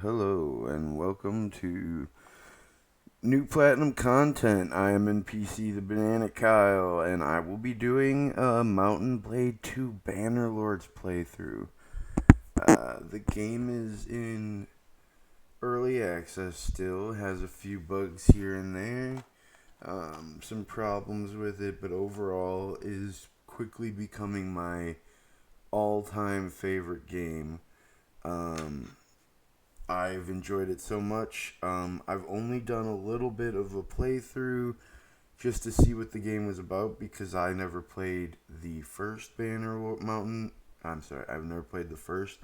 Hello and welcome to new platinum content. I am in PC the Banana Kyle, and I will be doing a Mountain Blade 2 Bannerlord's playthrough. The game is in early access still, has a few bugs here and there, some problems with it, but overall is quickly becoming my all-time favorite game. Um, I've enjoyed it so much. I've only done a little bit of a playthrough just to see what the game was about because I never played the first Mountain. I'm sorry, I've never played the first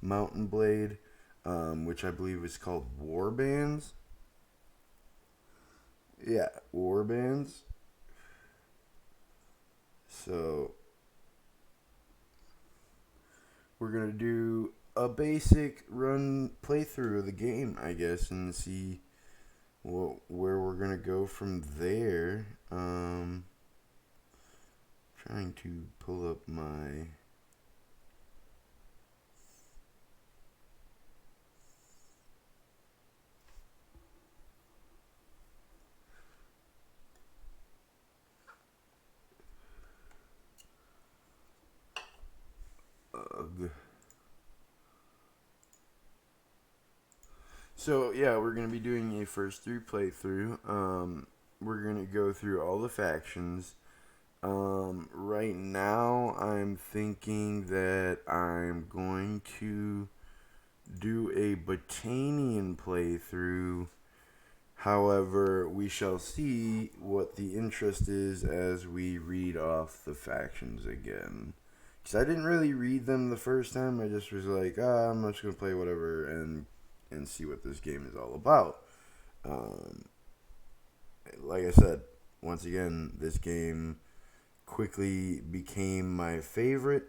Mountain Blade, which I believe is called War Bands. Yeah, War Bands. So we're gonna do a basic run playthrough of the game, I guess, and see where we're gonna go from there. Trying to pull up my So yeah, we're gonna be doing a first through playthrough. We're gonna go through all the factions. Right now, I'm thinking that I'm going to do a Botanian playthrough. However, we shall see what the interest is as we read off the factions again. Because I didn't really read them the first time. I just was like, I'm just going to play whatever and see what this game is all about. Um, like I said, once again, this game quickly became my favorite,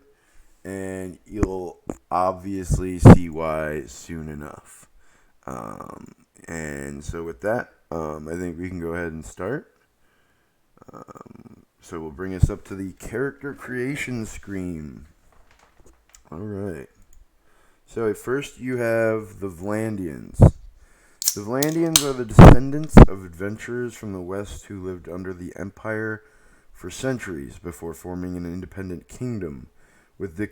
and you'll obviously see why soon enough. And so with that, I think we can go ahead and start. So we'll bring us up to the character creation screen. All right. So at first you have the Vlandians. The Vlandians are the descendants of adventurers from the west who lived under the Empire for centuries before forming an independent kingdom. With the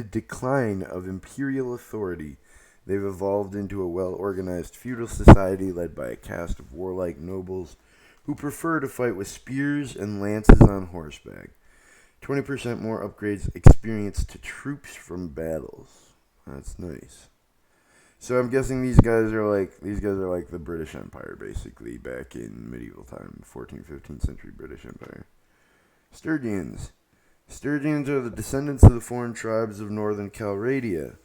decline of imperial authority, they've evolved into a well-organized feudal society led by a caste of warlike nobles who prefer to fight with spears and lances on horseback. 20% more upgrades experience to troops from battles. That's nice. So I'm guessing these guys are like the British Empire basically back in medieval time, 14th, 15th century British Empire. Sturgians. Sturgians are the descendants of the foreign tribes of northern Calradia.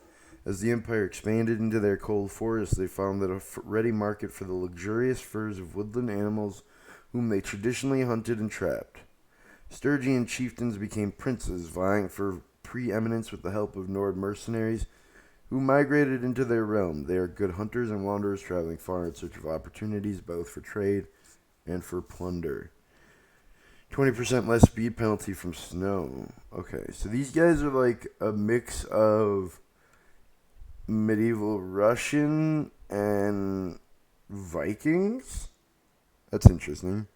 As the empire expanded into their cold forests, they found that a ready market for the luxurious furs of woodland animals whom they traditionally hunted and trapped. Sturgian chieftains became princes, vying for preeminence with the help of Nord mercenaries who migrated into their realm. They are good hunters and wanderers traveling far in search of opportunities both for trade and for plunder. 20% less speed penalty from snow. Okay, so these guys are like a mix of medieval Russian and Vikings. That's interesting.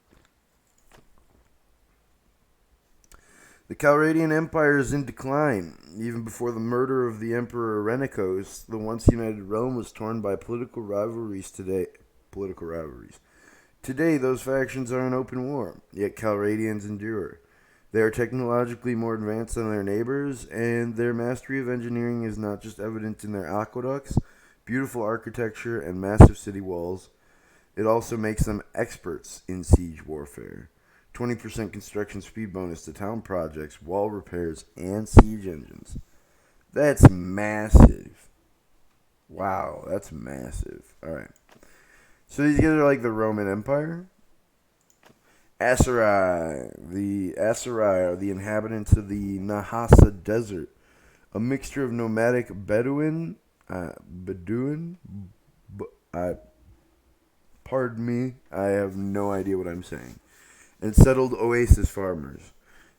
The Calradian Empire is in decline. Even before the murder of the Emperor Renikos, the once united realm was torn by political rivalries today. Political rivalries. Today, those factions are in open war, yet Calradians endure. They are technologically more advanced than their neighbors, and their mastery of engineering is not just evident in their aqueducts, beautiful architecture, and massive city walls. It also makes them experts in siege warfare. 20% construction speed bonus to town projects, wall repairs, and siege engines. That's massive. Wow, that's massive. Alright. So these guys are like the Roman Empire. Asarai are the inhabitants of the Nahasa Desert, a mixture of nomadic Bedouin. I pardon me, I have no idea what I'm saying. And settled oasis farmers.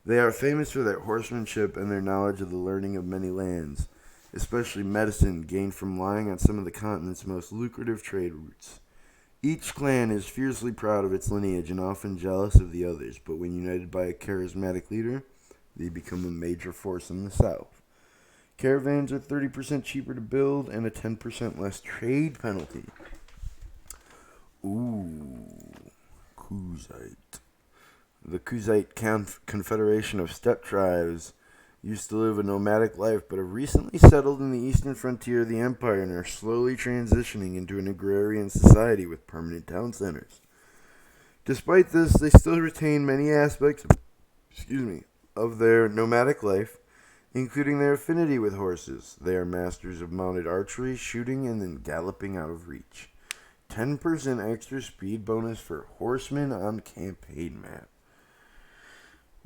They are famous for their horsemanship and their knowledge of the learning of many lands. especially medicine gained from lying on some of the continent's most lucrative trade routes. Each clan is fiercely proud of its lineage and often jealous of the others, but when united by a charismatic leader, they become a major force in the south. Caravans are 30% cheaper to build and a 10% less trade penalty. Ooh, Kuzite. The Kuzite Confederation of Steppe tribes used to live a nomadic life, but have recently settled in the eastern frontier of the empire and are slowly transitioning into an agrarian society with permanent town centers. Despite this, they still retain many aspects, of their nomadic life, including their affinity with horses. They are masters of mounted archery, shooting, and then galloping out of reach. 10% extra speed bonus for horsemen on campaign map.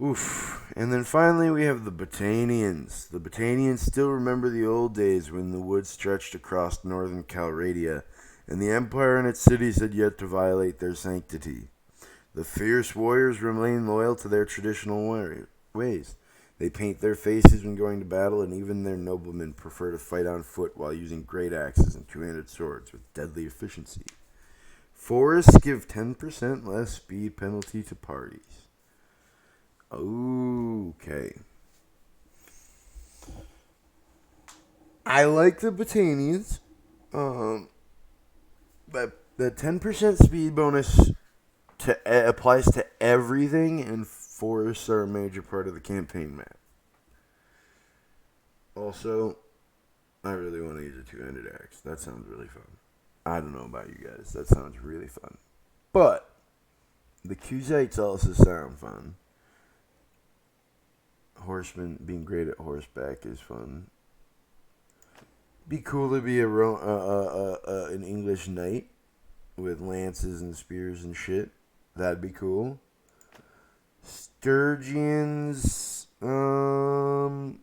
Oof. And then finally we have the Botanians. The Botanians still remember the old days when the woods stretched across northern Calradia, and the Empire and its cities had yet to violate their sanctity. The fierce warriors remain loyal to their traditional ways. They paint their faces when going to battle, and even their noblemen prefer to fight on foot while using great axes and two-handed swords with deadly efficiency. Forests give 10% less speed penalty to parties. Okay. I like the Botanians. But the 10% speed bonus applies to everything, and forests are a major part of the campaign map. Also, I really want to use a two-handed axe. That sounds really fun. I don't know about you guys. That sounds really fun. But the Kuzites also sound fun. Horsemen being great at horseback is fun. Be cool to be an English knight with lances and spears and shit. That'd be cool. Sturgians, I don't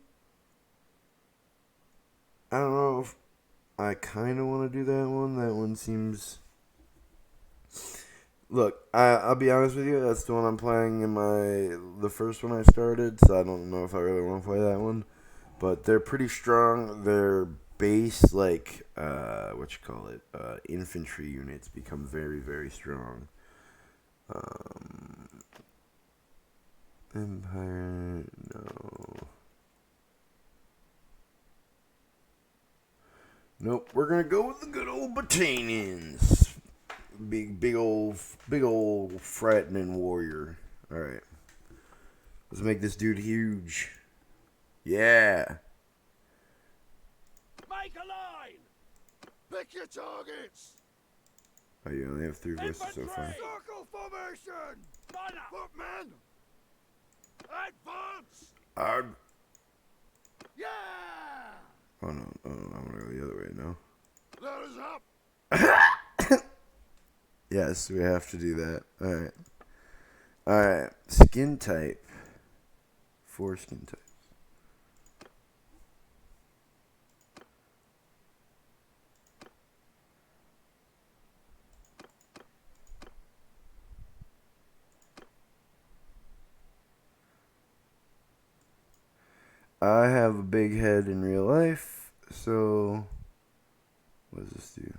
know if I kind of want to do that one. That one seems... Look, I'll be honest with you. That's the one I'm playing in the first one I started, so I don't know if I really want to play that one. But they're pretty strong. Their base, infantry units become very, very strong. Empire, no. Nope, we're gonna go with the good old Botanians. Big old frightening warrior. Alright. Let's make this dude huge. Yeah. Make a line! Pick your targets! Oh, you only have 3 voices so far. Circle formation! Footmen! Advance! Yeah! Oh no, I'm gonna go the other way now. That is up! Yes, we have to do that. Alright. Skin type. 4 skin types. I have a big head in real life, so what does this do?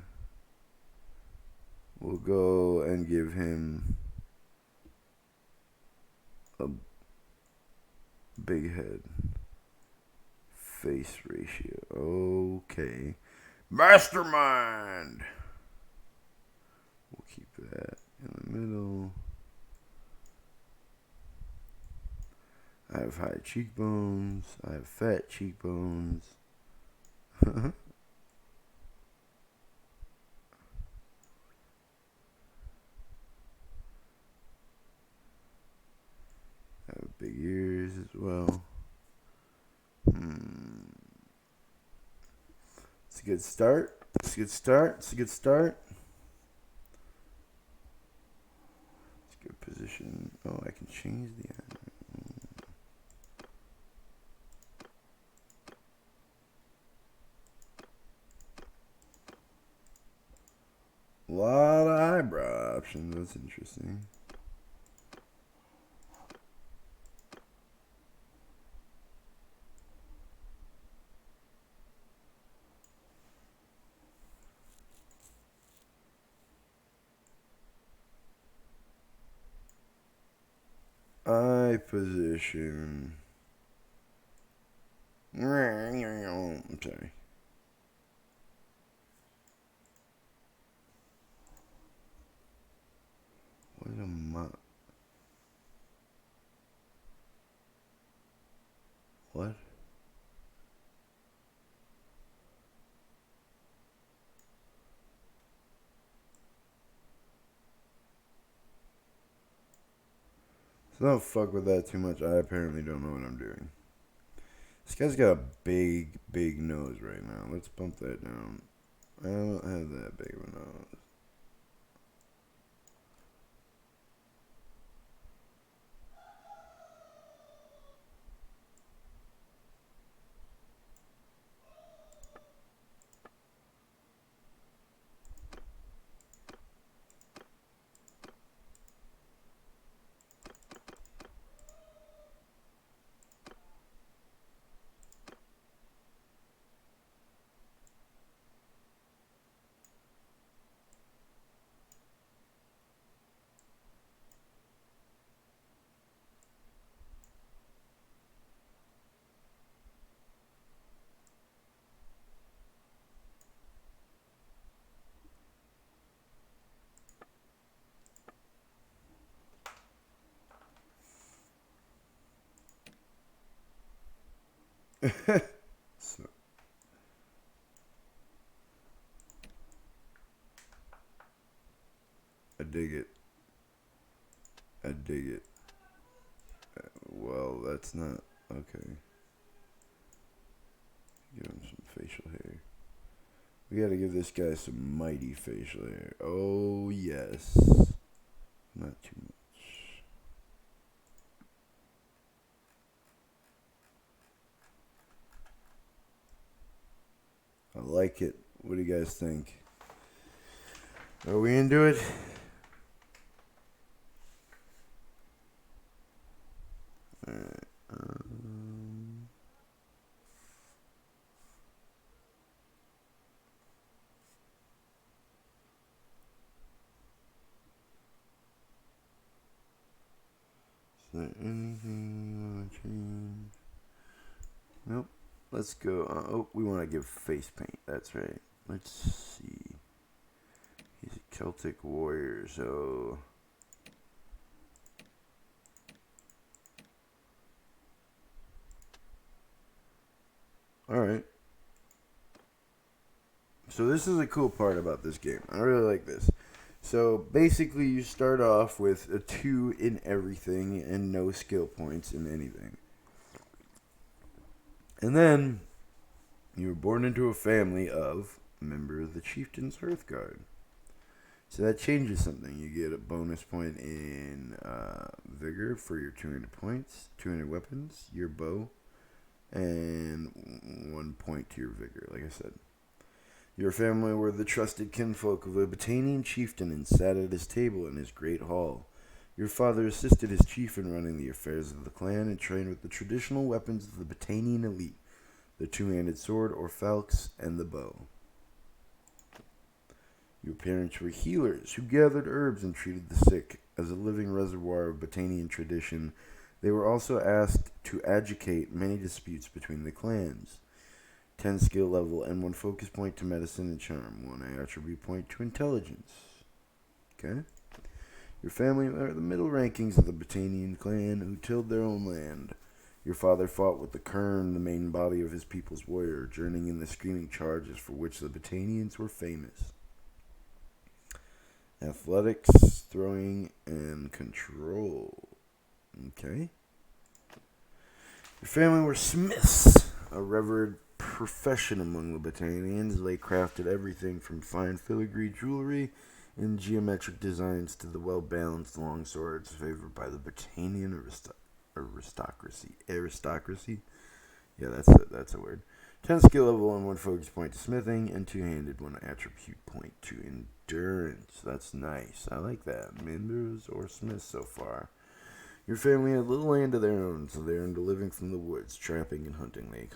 We'll go and give him a big head. Face ratio. Okay. Mastermind! We'll keep that in the middle. I have high cheekbones. I have fat cheekbones. I have big ears as well. It's a good start. It's a good start. It's a good start. It's a good position. Oh, I can change the angle. A lot of eyebrow options. That's interesting. eye position. I'm sorry. What am I? What? So don't fuck with that too much. I apparently don't know what I'm doing. This guy's got a big, big nose right now. Let's bump that down. I don't have that big of a nose. So, I dig it. I dig it. Well, that's not okay. Give him some facial hair. We gotta give this guy some mighty facial hair. Oh, yes. Not too much. I like it. What do you guys think? Are we into it? Alright. Is there anything you want to change? Nope. Let's go. Oh, we want to give face paint. That's right. Let's see. He's a Celtic warrior, so... Alright. So this is a cool part about this game. I really like this. So basically you start off with a 2 in everything and no skill points in anything. And then you were born into a family of a member of the Chieftain's Hearthguard. So that changes something. You get a bonus point in vigor for your 200 points, 200 weapons, your bow, and 1 point to your vigor, like I said. Your family were the trusted kinfolk of a Batanian chieftain and sat at his table in his great hall. Your father assisted his chief in running the affairs of the clan and trained with the traditional weapons of the Batanian elite, the two-handed sword or falx and the bow. Your parents were healers who gathered herbs and treated the sick. As a living reservoir of Batanian tradition, they were also asked to adjudicate many disputes between the clans. 10 skill level and 1 focus point to medicine and charm, 1 attribute point to intelligence. Okay? Your family are the middle rankings of the Batanian clan who tilled their own land. Your father fought with the Kern, the main body of his people's warrior, joining in the screaming charges for which the Batanians were famous. Athletics, throwing, and control. Okay? Your family were smiths, a revered profession among the Batanians. They crafted everything from fine filigree jewelry and geometric designs to the well-balanced long swords favored by the Batanian aristocracy. Yeah, that's a word. 10 skill level and 1 focus point to smithing, and 2-handed 1 attribute point to endurance. That's nice. I like that. Menders or smiths so far. Your family had little land of their own, so they earned a living from the woods, trapping and hunting. They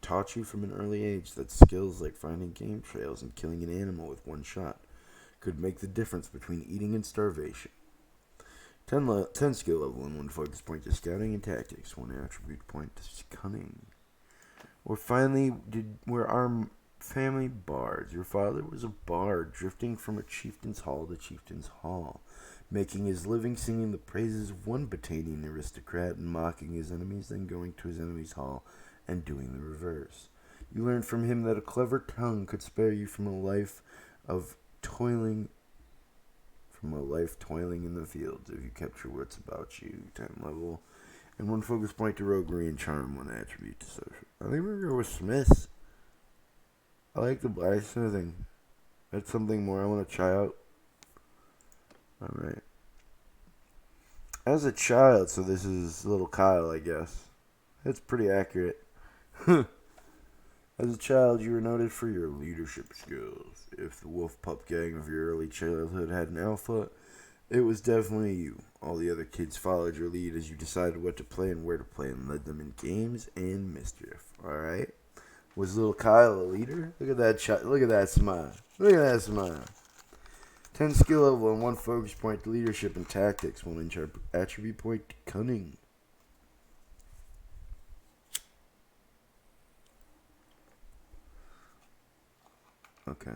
taught you from an early age that skills like finding game trails and killing an animal with 1 shot could make the difference between eating and starvation. 10 skill level and 1 focus point to scouting and tactics, 1 attribute point to cunning. Or finally, were our family bards. Your father was a bard, drifting from a chieftain's hall to chieftain's hall, making his living singing the praises of one Batanian aristocrat and mocking his enemies, then going to his enemy's hall and doing the reverse. You learned from him that a clever tongue could spare you from a life toiling in the fields if you kept your wits about you. 10 level. And 1 focus point to roguery and charm, 1 attribute to social. I think we're going to go with Smiths. I like the blacksmithing. That's something more I want to try out. Alright. As a child, so this is little Kyle, I guess. That's pretty accurate. As a child, you were noted for your leadership skills. If the wolf pup gang of your early childhood had an alpha, it was definitely you. All the other kids followed your lead as you decided what to play and where to play and led them in games and mischief. Alright? Was little Kyle a leader? Look at that look at that smile. Look at that smile. 10 skill level and 1 focus point to leadership and tactics. 1 attribute point to cunning. Okay.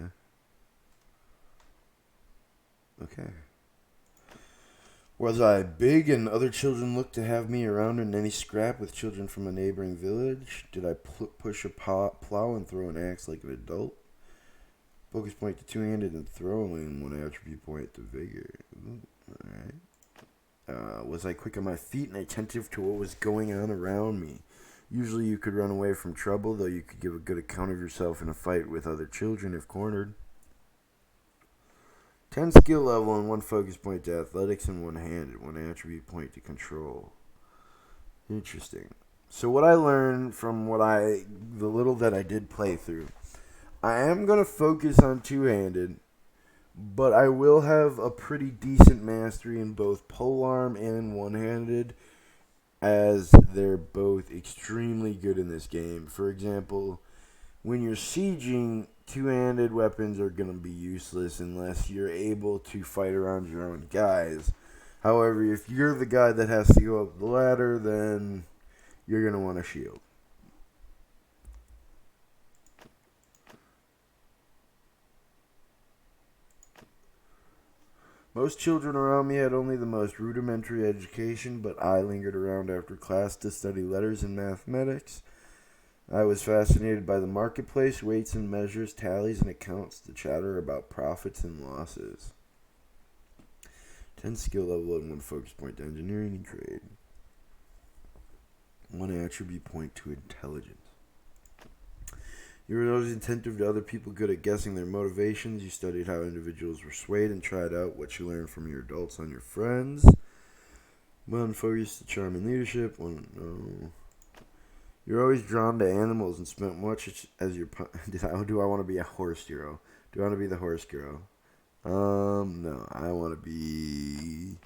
Was I big and other children looked to have me around in any scrap with children from a neighboring village? Did I push a plow and throw an axe like an adult? Focus point to two-handed and throwing, 1 attribute point to vigor. Alright. Was I quick on my feet and attentive to what was going on around me? Usually you could run away from trouble, though you could give a good account of yourself in a fight with other children if cornered. 10 skill level and 1 focus point to athletics and 1 handed, 1 attribute point to control. Interesting. So what I learned from the little that I did play through, I am going to focus on two-handed, but I will have a pretty decent mastery in both polearm and one-handed, as they're both extremely good in this game. For example, when you're sieging, two-handed weapons are going to be useless unless you're able to fight around your own guys. However, if you're the guy that has to go up the ladder, then you're going to want a shield. Most children around me had only the most rudimentary education, but I lingered around after class to study letters and mathematics. I was fascinated by the marketplace, weights and measures, tallies and accounts, the chatter about profits and losses. 10 skill level and 1 focus point to engineering and trade. 1 attribute point to intelligence. You were always attentive to other people, good at guessing their motivations. You studied how individuals were swayed and tried out what you learned from your adults on your friends. 1 focus to charm and leadership. 1 no. You're always drawn to animals and spent much as your... Do I want to be a horse hero? Do I want to be the horse girl? No. I want to be...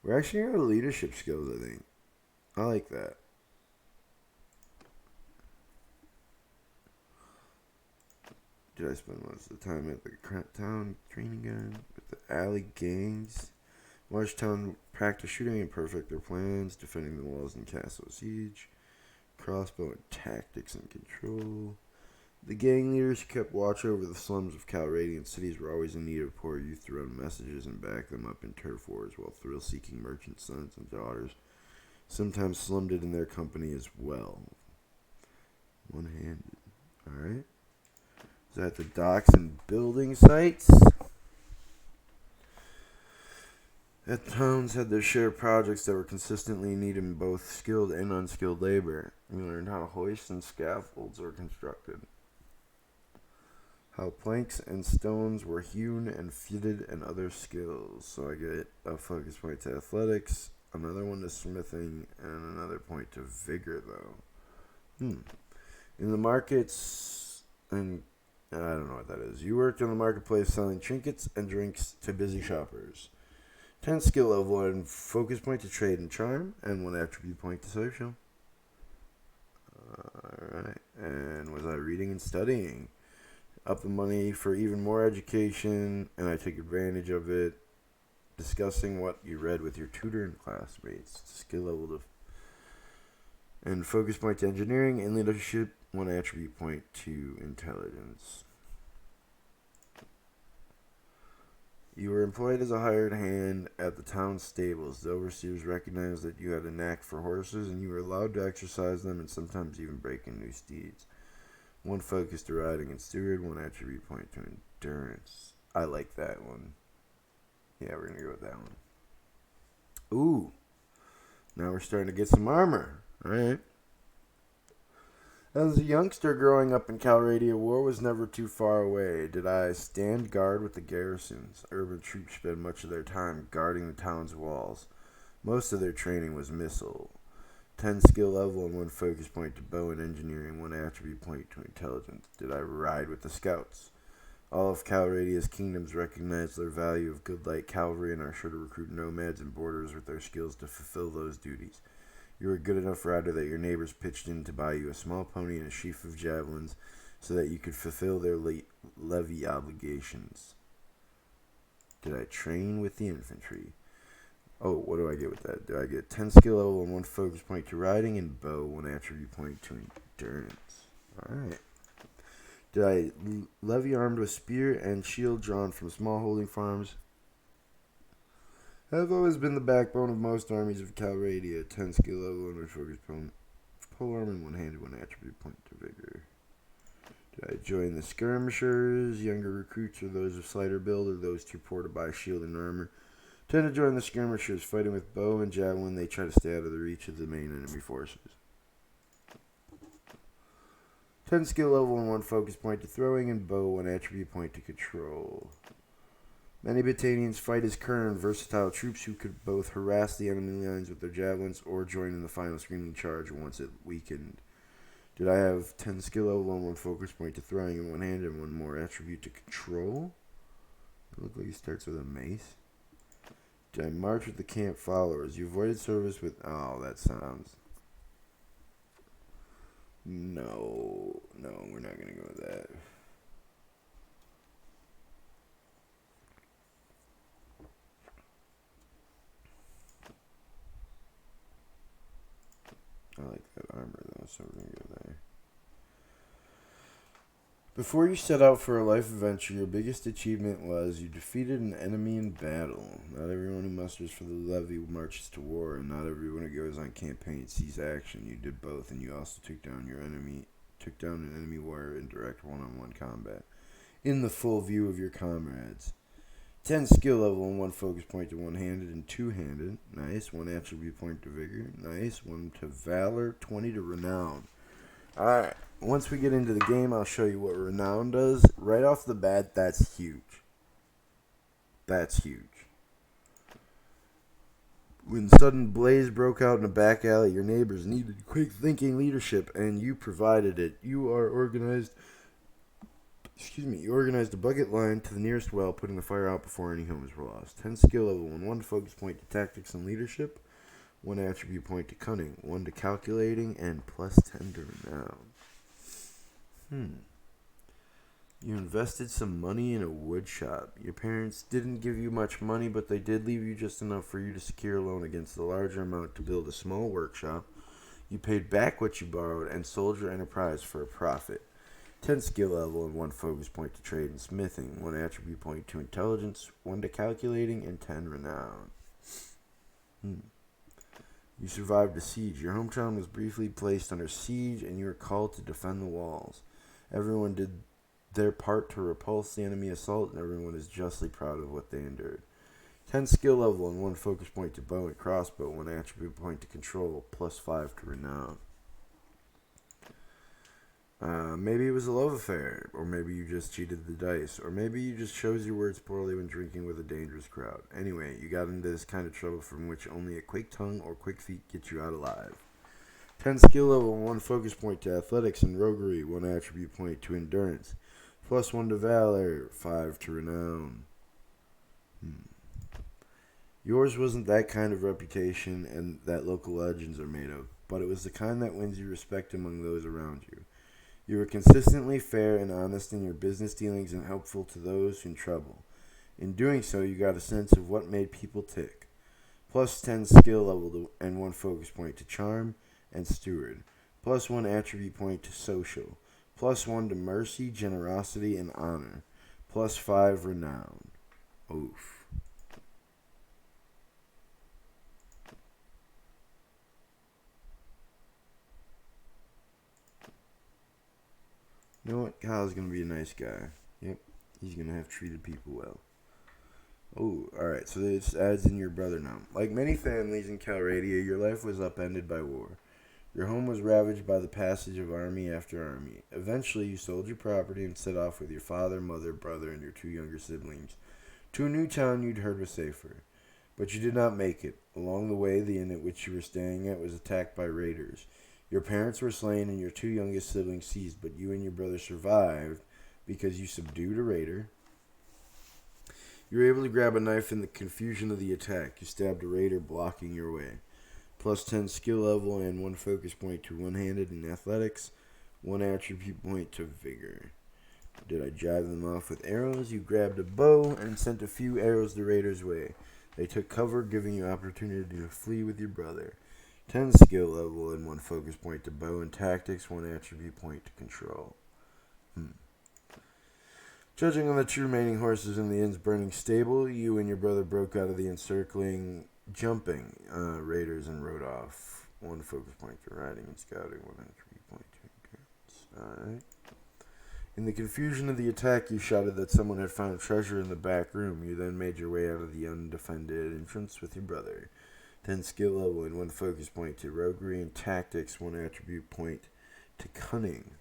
We're actually going to go to leadership skills, I think. I like that. Did I spend most of the time at the town training ground with the alley gangs? Large town practice shooting and perfect their plans, defending the walls and castle siege. Crossbow and tactics and control. The gang leaders who kept watch over the slums of Calradian cities were always in need of poor youth to run messages and back them up in turf wars, while thrill-seeking merchant sons and daughters sometimes slummed it in their company as well. One-handed. Alright. Is that the docks and building sites? The towns had their share of projects that were consistently needing both skilled and unskilled labor. We learned how hoists and scaffolds were constructed, how planks and stones were hewn and fitted, and other skills. So I get a focus point to athletics, another one to smithing, and another point to vigor, though. In the markets, and I don't know what that is. You worked in the marketplace selling trinkets and drinks to busy shoppers. 10 skill level and focus point to trade and charm, and 1 attribute point to social. Alright. And was I reading and studying? Up the money for even more education, and I took advantage of it. discussing what you read with your tutor and classmates. Skill level to and focus point to engineering and leadership. 1 attribute point to intelligence. You were employed as a hired hand at the town stables. The overseers recognized that you had a knack for horses, and you were allowed to exercise them and sometimes even break in new steeds. 1 focus to riding and steward. 1 attribute point to endurance. I like that one. Yeah, we're going to go with that one. Ooh. Now we're starting to get some armor. Alright. As a youngster growing up in Calradia, war was never too far away. Did I stand guard with the garrisons? Urban troops spend much of their time guarding the town's walls. Most of their training was missile. 10 skill level and 1 focus point to bow and engineering, 1 attribute point to intelligence. Did I ride with the scouts? All of Calradia's kingdoms recognize their value of good light cavalry and are sure to recruit nomads and borderers with their skills to fulfill those duties. You were a good enough rider that your neighbors pitched in to buy you a small pony and a sheaf of javelins so that you could fulfill their levy obligations. Did I train with the infantry? Oh, what do I get with that? Do I get 10 skill level and 1 focus point to riding and bow, 1 attribute point to endurance? Alright. Did I levy armed with spear and shield drawn from small holding farms? Have always been the backbone of most armies of Calradia. 10 skill level and 1 focus point. Polearm and 1-handed, 1 attribute point to vigor. Did I join the skirmishers? Younger recruits or those of slighter build or those too poor to buy shield and armor tend to join the skirmishers, fighting with bow and javelin. They try to stay out of the reach of the main enemy forces. 10 skill level and 1 focus point to throwing and bow, 1 attribute point to control. Many Battanians fight as kern, versatile troops who could both harass the enemy lines with their javelins or join in the final screaming charge once it weakened. Did I have 10 skill level and 1 focus point to throwing in 1 hand and 1 more attribute to control? It looks like he starts with a mace. Did I march with the camp followers? You avoided service with... Oh, that sounds... No, we're not going to go with that. I like that armor though, so we're going to go there. Before you set out for a life adventure, your biggest achievement was you defeated an enemy in battle. Not everyone who musters for the levy marches to war, and not everyone who goes on campaign sees action. You did both, and you also took down an enemy warrior in direct one-on-one combat, in the full view of your comrades. 10 skill level and 1 focus point to one-handed and two-handed. Nice. 1 attribute point to vigor. Nice. 1 to valor. 20 to renown. Alright. Once we get into the game, I'll show you what renown does. Right off the bat, that's huge. That's huge. When sudden blaze broke out in a back alley, your neighbors needed quick thinking leadership, and you provided it. You organized a bucket line to the nearest well, putting the fire out before any homes were lost. 10 skill level and 1 focus point to tactics and leadership. 1 attribute point to cunning. 1 to calculating, and plus 10 to renown. You invested some money in a wood shop. Your parents didn't give you much money, but they did leave you just enough for you to secure a loan against a larger amount to build a small workshop. You paid back what you borrowed and sold your enterprise for a profit. 10 skill level and 1 focus point to trade and smithing. 1 attribute point to intelligence. 1 to calculating, and 10 renown. You survived a siege. Your hometown was briefly placed under siege, and you were called to defend the walls. Everyone did their part to repulse the enemy assault, and everyone is justly proud of what they endured. 10 skill level and 1 focus point to bow and crossbow, 1 attribute point to control, plus 5 to renown. Maybe it was a love affair, or maybe you just cheated the dice, or maybe you just chose your words poorly when drinking with a dangerous crowd. Anyway, you got into this kind of trouble from which only a quick tongue or quick feet get you out alive. 10 skill level and 1 focus point to athletics and roguery, 1 attribute point to endurance, plus 1 to valor, 5 to renown. Yours wasn't that kind of reputation and that local legends are made of, but it was the kind that wins you respect among those around you. You were consistently fair and honest in your business dealings and helpful to those in trouble. In doing so, you got a sense of what made people tick. Plus 10 skill level and 1 focus point to charm and steward. Plus 1 attribute point to social. Plus 1 to mercy, generosity, and honor. Plus 5 renown. Oof. You know what? Kyle's going to be a nice guy. Yep. He's going to have treated people well. Oh, alright. So this adds in your brother now. Like many families in Calradia, your life was upended by war. Your home was ravaged by the passage of army after army. Eventually, you sold your property and set off with your father, mother, brother, and your 2 younger siblings to a new town you'd heard was safer. But you did not make it. Along the way, the inn at which you were staying at was attacked by raiders. Your parents were slain and your 2 youngest siblings seized, but you and your brother survived because you subdued a raider. You were able to grab a knife in the confusion of the attack. You stabbed a raider blocking your way. Plus 10 skill level and 1 focus point to one-handed in athletics, 1 attribute point to vigor. Did I drive them off with arrows? You grabbed a bow and sent a few arrows the raiders' way. They took cover, giving you opportunity to flee with your brother. 10 skill level and 1 focus point to bow and tactics, 1 attribute point to control. Judging on the 2 remaining horses in the inn's burning stable, you and your brother broke out of the encircling, jumping raiders and rode off. 1 focus point to riding and scouting, 1 attribute point to endurance. Alright. In the confusion of the attack, you shouted that someone had found treasure in the back room. You then made your way out of the undefended entrance with your brother. 10 skill level and 1 focus point to roguery and tactics, 1 attribute point to cunning.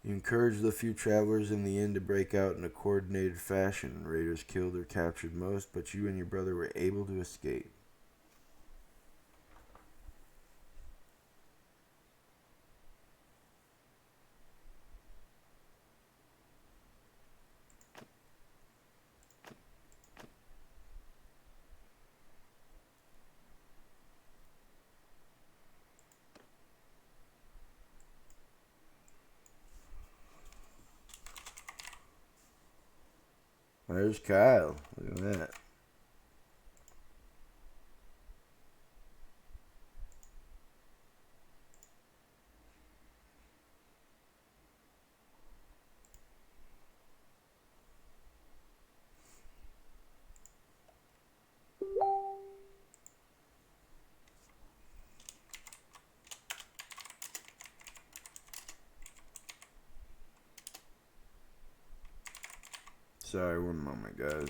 You encouraged the few travelers in the inn to break out in a coordinated fashion. Raiders killed or captured most, but you and your brother were able to escape. There's Kyle. Look at that. Sorry, 1 moment, guys.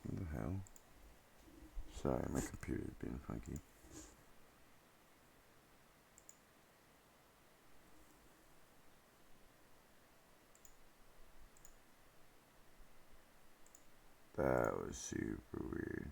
What the hell? Sorry, my computer's being funky. That was super weird.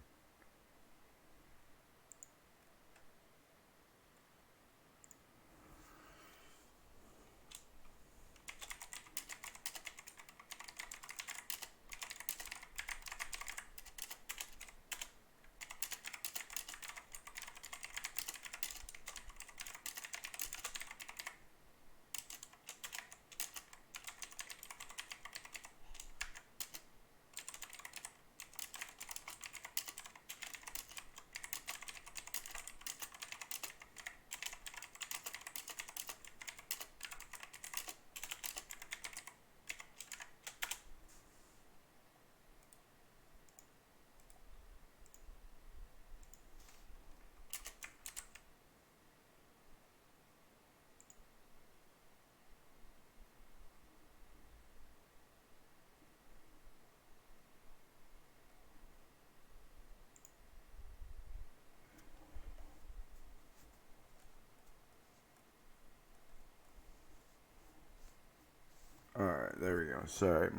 there we go. Sorry,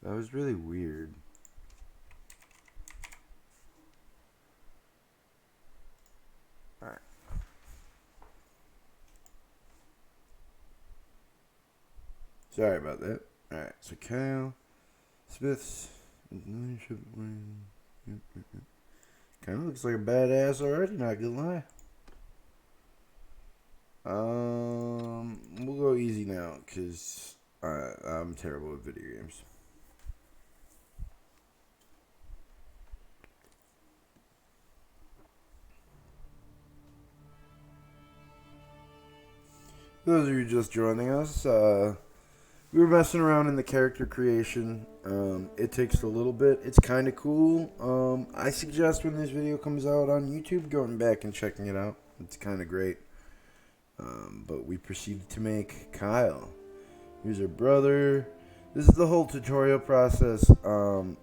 that was really weird. Alright. Sorry about that. Alright, so Kyle Smith's kind of looks like a badass already, not gonna lie. We'll go easy now, because I'm terrible at video games. For those of you just joining us, we were messing around in the character creation. It takes a little bit. It's kind of cool. I suggest when this video comes out on YouTube, going back and checking it out. It's kind of great. But we proceeded to make Kyle. Here's her brother. This is the whole tutorial process. I'm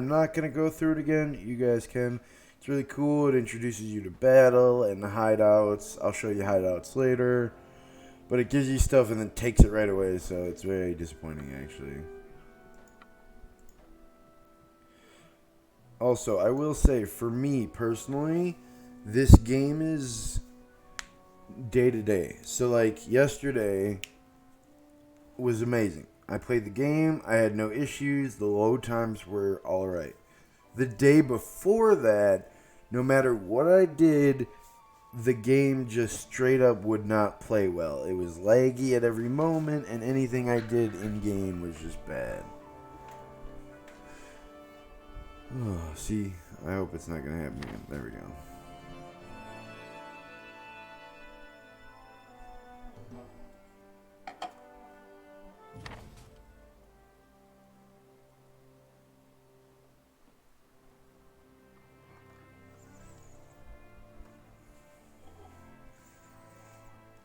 not going to go through it again. You guys can. It's really cool. It introduces you to battle and the hideouts. I'll show you hideouts later. But it gives you stuff and then takes it right away, so it's very disappointing, actually. Also, I will say, for me personally, this game is day to day. So, like, yesterday was amazing. I played the game, I had no issues, the load times were alright. The day before that, no matter what I did, the game just straight up would not play well. It was laggy at every moment, and anything I did in game was just bad. Oh, see, I hope it's not gonna happen again. There we go.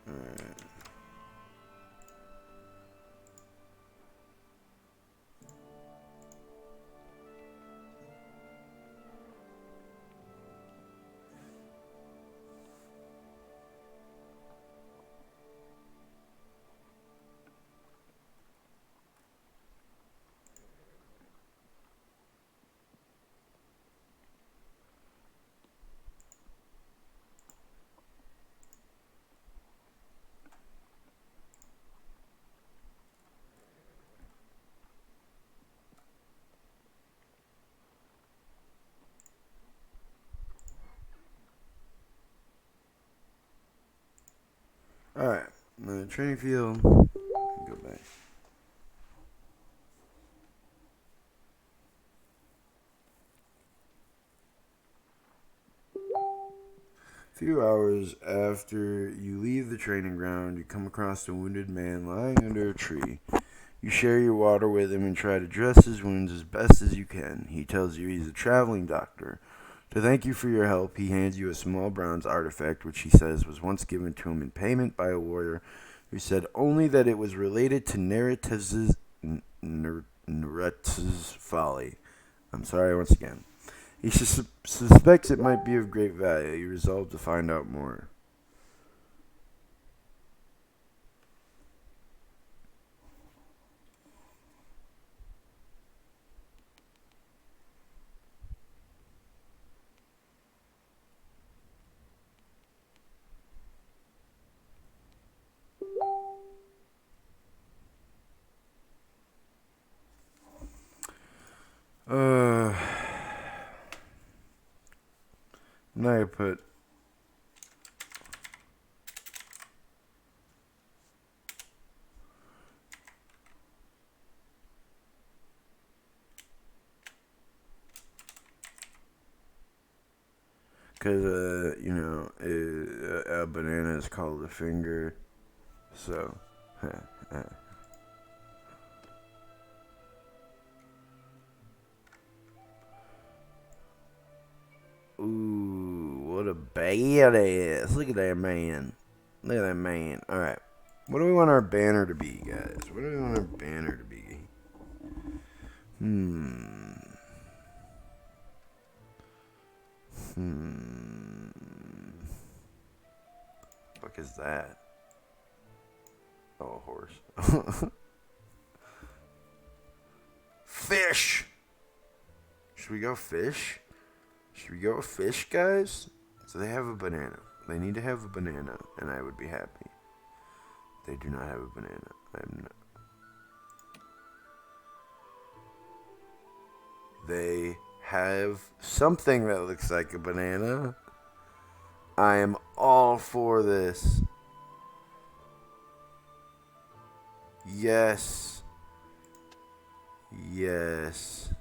Alright. Alright. The training field. Go back. A few hours after you leave the training ground, you come across a wounded man lying under a tree. You share your water with him and try to dress his wounds as best as you can. He tells you he's a traveling doctor. To thank you for your help, he hands you a small bronze artifact, which he says was once given to him in payment by a warrior who said only that it was related to Neretz's folly. I'm sorry once again. He suspects it might be of great value. You resolve to find out more. Now I put because a banana is called a finger, so. Ooh, what a badass. Look at that man. Look at that man. Alright. What do we want our banner to be, guys? What do we want our banner to be? What is that? Oh, a horse. fish? Should we go fish? Should we go fish, guys? So they have a banana. They need to have a banana, and I would be happy. They do not have a banana. I'm not. They have something that looks like a banana. I am all for this. Yes. Yes.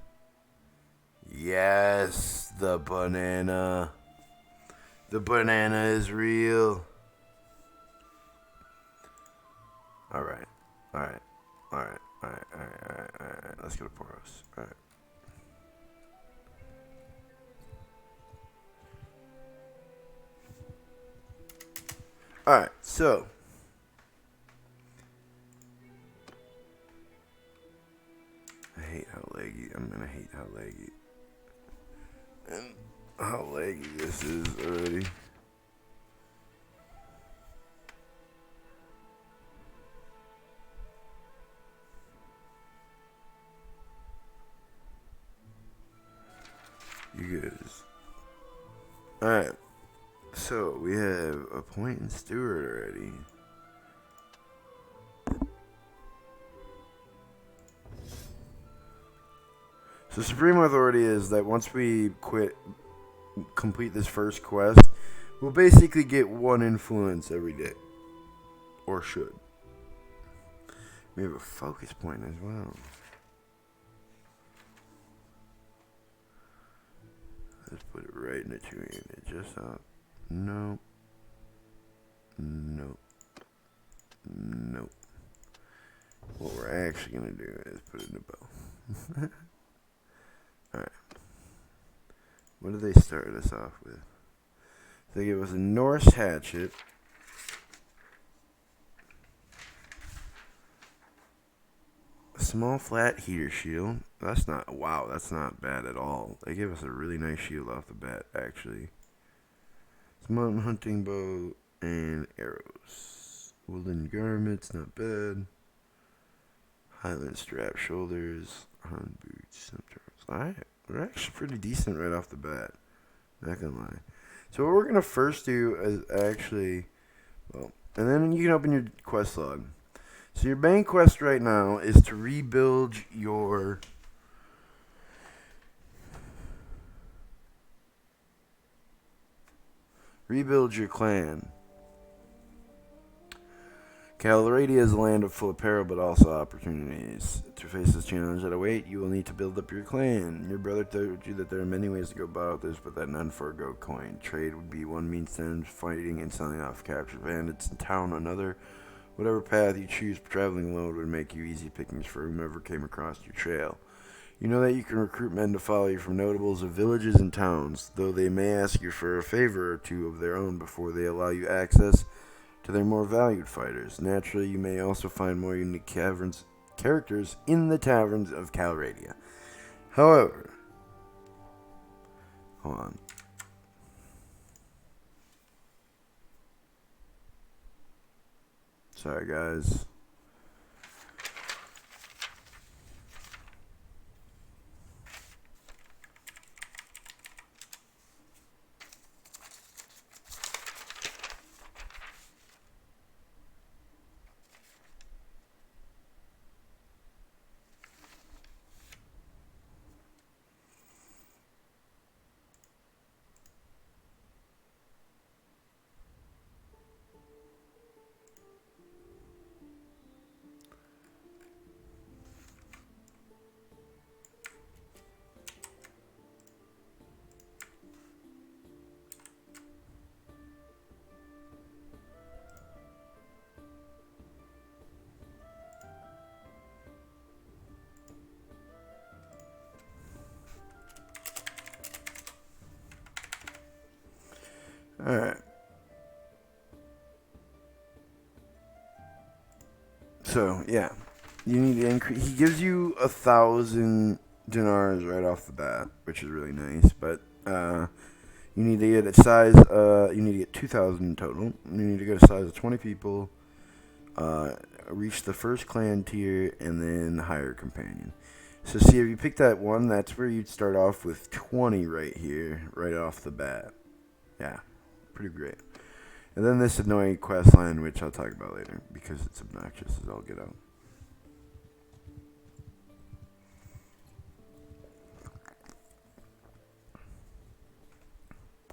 Yes, the banana. The banana is real. Alright. Alright. Alright. Alright. Alright. Let's go to Poros. Alright. Alright, so. I hate how laggy. I'm gonna hate how laggy. And how laggy this is already. You guys. Alright. So, we have a point in Stewart already. So, Supreme Authority is that once we complete this first quest, we'll basically get one influence every day. Or should. We have a focus point as well. Let's put it right in the 2 unit. Just up. Nope. Nope. Nope. What we're actually going to do is put it in the bow. Alright. What did they start us off with? They gave us a Norse hatchet. A small flat heater shield. That's not bad at all. They gave us a really nice shield off the bat, actually. Mountain hunting bow and arrows. Woolen garments, not bad. Highland strap shoulders. Hun boots. Alright, we're actually pretty decent right off the bat. Not gonna lie. So what we're gonna first do is actually, and then you can open your quest log. So your main quest right now is to rebuild your clan. Calradia is a land of full of peril, but also opportunities. To face this challenge that await, you will need to build up your clan. Your brother told you that there are many ways to go about this, but that none forego coin. Trade would be one means to end fighting and selling off captured bandits in town another. Whatever path you choose, traveling alone would make you easy pickings for whomever came across your trail. You know that you can recruit men to follow you from notables of villages and towns, though they may ask you for a favor or two of their own before they allow you access to their more valued fighters. Naturally, you may also find more unique characters in the taverns of Calradia. However, hold on. Sorry, guys. Alright. So, yeah. You need to increase. He gives you 1,000 dinars right off the bat, which is really nice. But you need to get a size. You need to get 2,000 in total. You need to get a size of 20 people. Reach the first clan tier and then hire a companion. So see, if you pick that one, that's where you'd start off with 20 right here, right off the bat. Yeah, pretty great. And then this annoying quest line, which I'll talk about later, because it's obnoxious as all get out.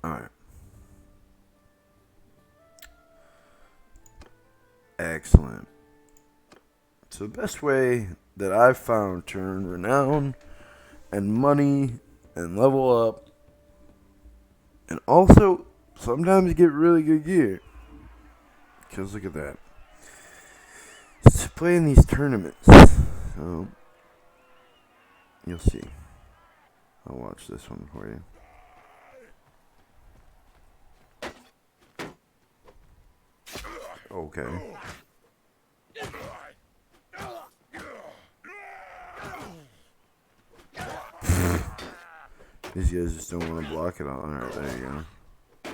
Alright. Excellent. So the best way that I've found to earn renown and money and level up and also sometimes get really good gear. Because look at that. To play in these tournaments. So you'll see. I'll watch this one for you. Okay. These guys just don't want to block it all. Alright, there you go.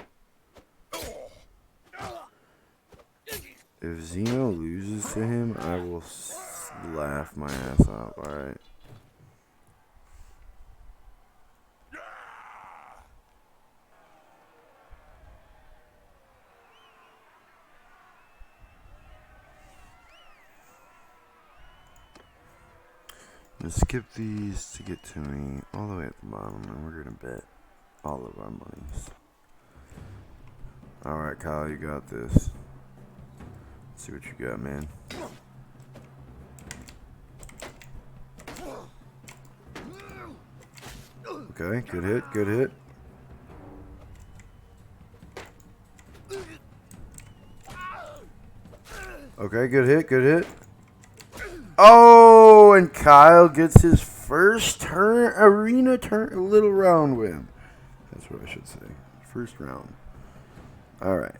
If Zeno loses to him, I will laugh my ass off. Alright. Let's skip these to get to me all the way at the bottom, and we're gonna bet all of our monies. Alright, Kyle, you got this. Let's see what you got, man. Okay, good hit, good hit. Okay, good hit, good hit. Oh, and Kyle gets his first arena little round win. That's what I should say. First round. Alright.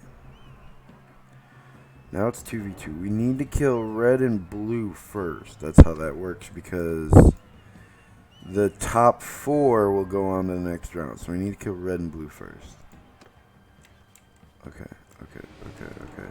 Now it's 2v2. We need to kill red and blue first. That's how that works, because the top 4 will go on to the next round. So we need to kill red and blue first. Okay, okay, okay, okay.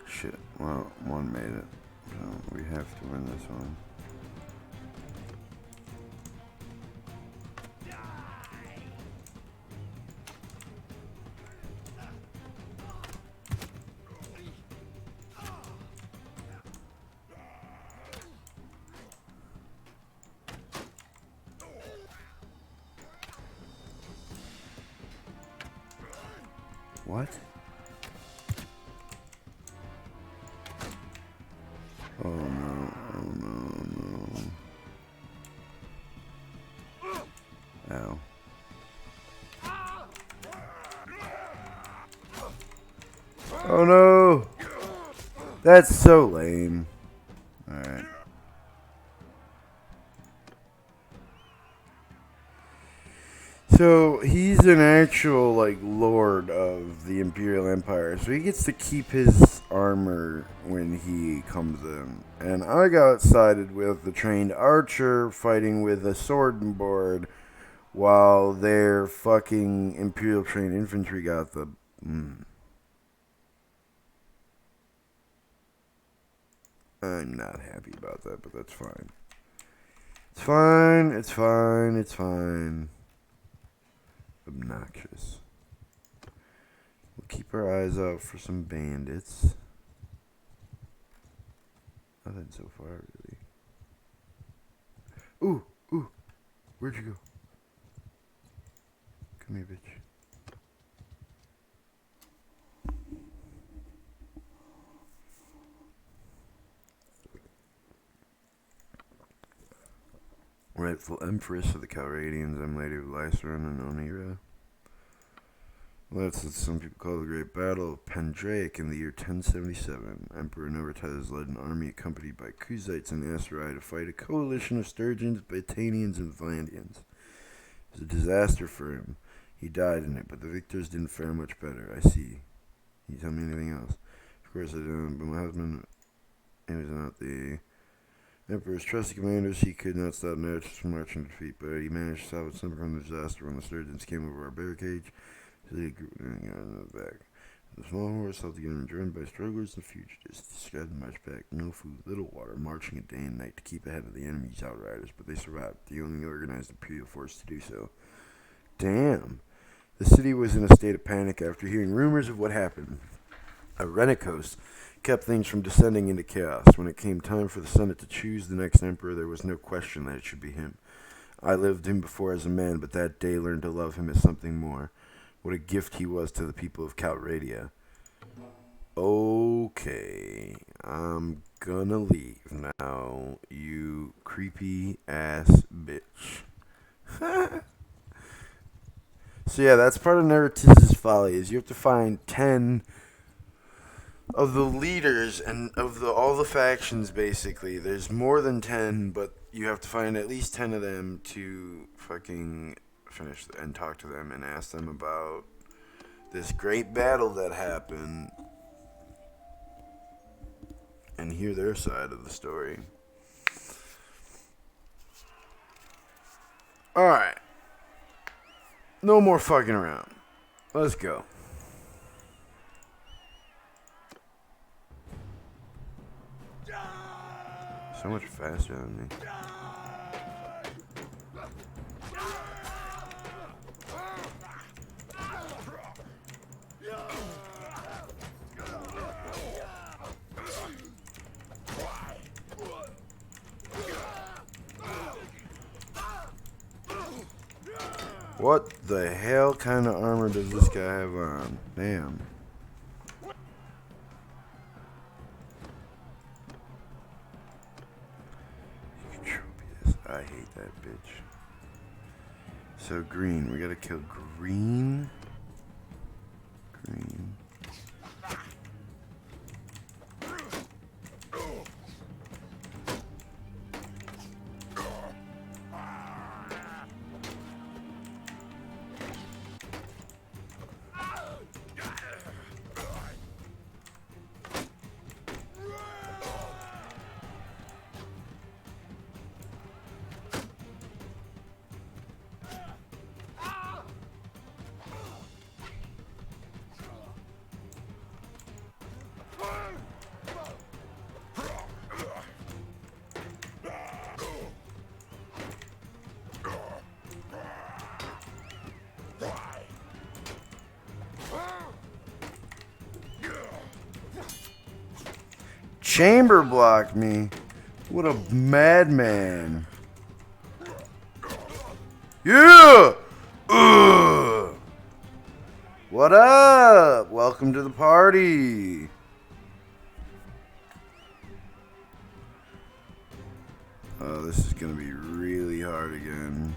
Shit. Well, one made it. So we have to win this one. What? Oh no, oh no, no. Ow. Oh no! That's so lame. Alright. So he's an actual like lord of the Imperial Empire, so he gets to keep his armor when he comes in. And I got sided with the trained archer fighting with a sword and board, while their fucking Imperial trained infantry got the. I'm not happy about that, but that's fine. It's fine. It's fine. It's fine. Obnoxious. We'll keep our eyes out for some bandits. Nothing so far, really. Ooh, ooh. Where'd you go? Come here, bitch. rightful empress of the Calradians, I'm Lady of Lyceron and Onira. Well, that's what some people call the Great Battle of Pendraic in the year 1077. Emperor Novartiz led an army accompanied by Kuzites and Aserai to fight a coalition of Sturgians, Baetanians, and Vlandians. It was a disaster for him. He died in it, but the victors didn't fare much better. I see. Can you tell me anything else? Of course I don't, but my husband, he was not the Emperor's trusted commanders. He could not stop Nerys from marching to defeat, but he managed to salvage some from the disaster when the Sturgians came over our barricade. So they grew in the back. The small horse held together and joined by strugglers and fugitives. Described the march back. No food, little water, marching a day and night to keep ahead of the enemy's outriders, but they survived. The only organized imperial force to do so. Damn. The city was in a state of panic after hearing rumors of what happened. Irenicos kept things from descending into chaos. When it came time for the Senate to choose the next emperor, there was no question that it should be him. I lived him before as a man, but that day learned to love him as something more. What a gift he was to the people of Calradia. Okay, I'm gonna leave now, you creepy ass bitch. So yeah, that's part of Neretiz's folly, is you have to find 10 of the leaders and of all the factions, basically. There's more than 10, but you have to find at least 10 of them to fucking finish and talk to them and ask them about this great battle that happened and hear their side of the story. Alright. No more fucking around. Let's go. So much faster than me. What the hell kind of armor does this guy have on? Damn. I hate that bitch. So green, we gotta kill green. Green. Chamber blocked me. What a madman. Yeah! Ugh. What up? Welcome to the party. Oh, this is gonna be really hard again.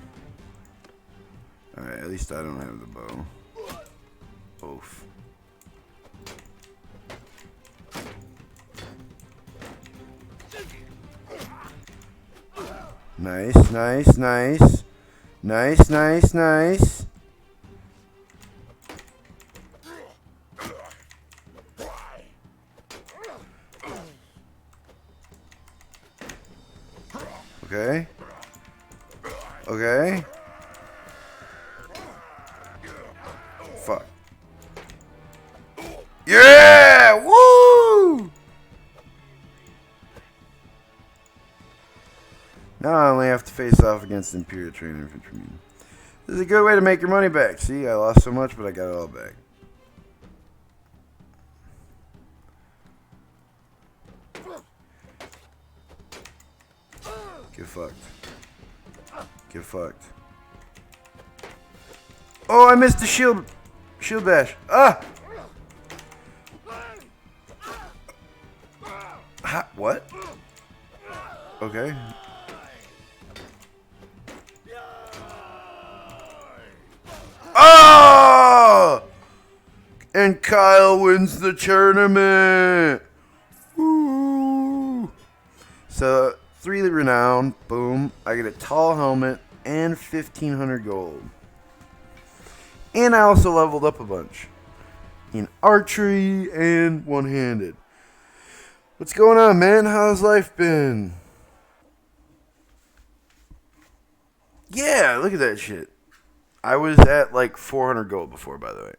Alright, at least I don't have the bow. Oof. Nice, nice, nice. Nice, nice, nice. Okay. Okay. Fuck. Yeah! Woo! Now I only have to face off against Imperial trained infantrymen. This is a good way to make your money back. See, I lost so much, but I got it all back. Get fucked. Get fucked. Oh, I missed the shield bash. Ah! Ha, what? Okay. Oh! And Kyle wins the tournament. Woo! So 3 renown, boom. I get a tall helmet and 1,500 gold. And I also leveled up a bunch in archery and one-handed. What's going on, man? How's life been? Yeah, look at that shit. I was at like 400 gold before, by the way.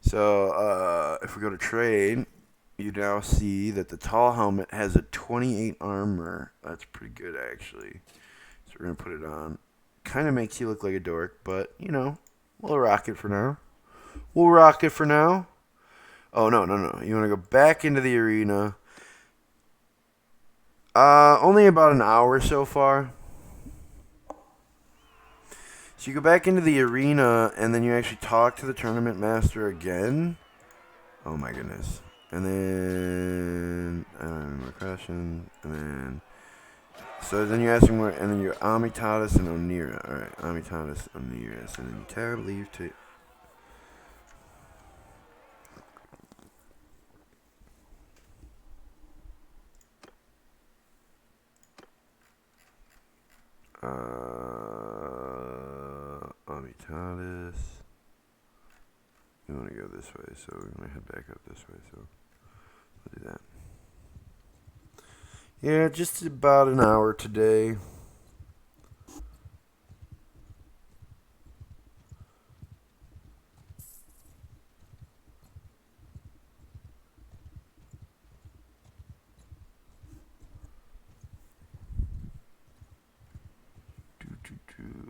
So, if we go to trade, you now see that the tall helmet has a 28 armor. That's pretty good, actually. So we're going to put it on. Kind of makes you look like a dork, but, you know, we'll rock it for now. We'll rock it for now. Oh, no. You want to go back into the arena. Only about an hour so far. So you go back into the arena, and then you actually talk to the tournament master again. Oh my goodness. And then, more questions, and then, so then you ask him where, and then you're Amitatis and Onira. Alright, Amitatis, Onira. And then you tab, leave to, Amitatis. We want to go this way, so we're going to head back up this way, so we'll do that. Yeah, just about an hour today.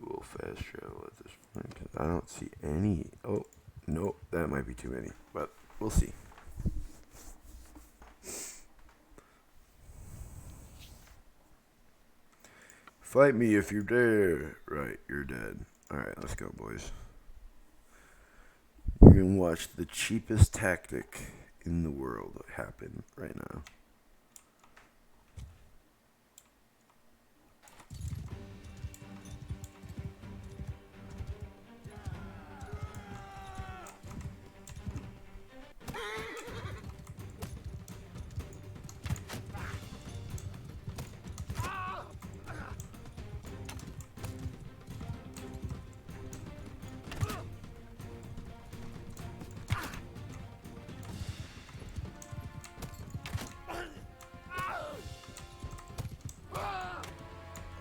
We'll fast travel at this point, because I don't see any. Oh, nope, that might be too many, but we'll see. Fight me if you're dead. Right, you're dead. Alright, let's go, boys. You're going to watch the cheapest tactic in the world happen right now.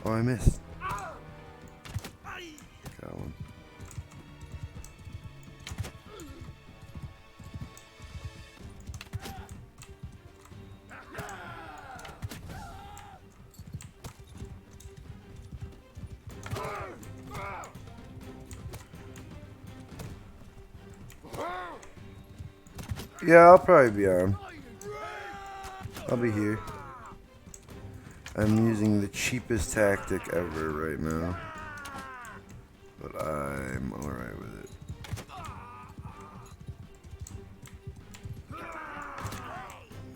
Oh, I missed. Got one. Yeah, I'll probably be on. I'll be here. I'm using the cheapest tactic ever right now, but I'm alright with it.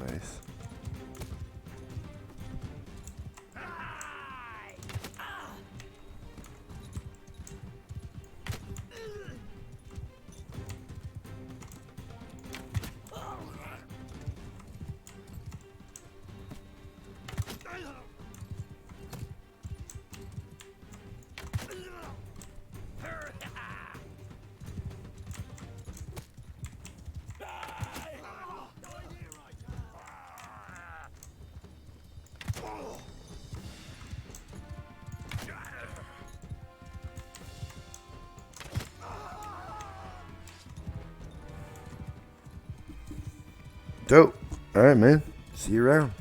Nice. Dope. Alright, man. See you around.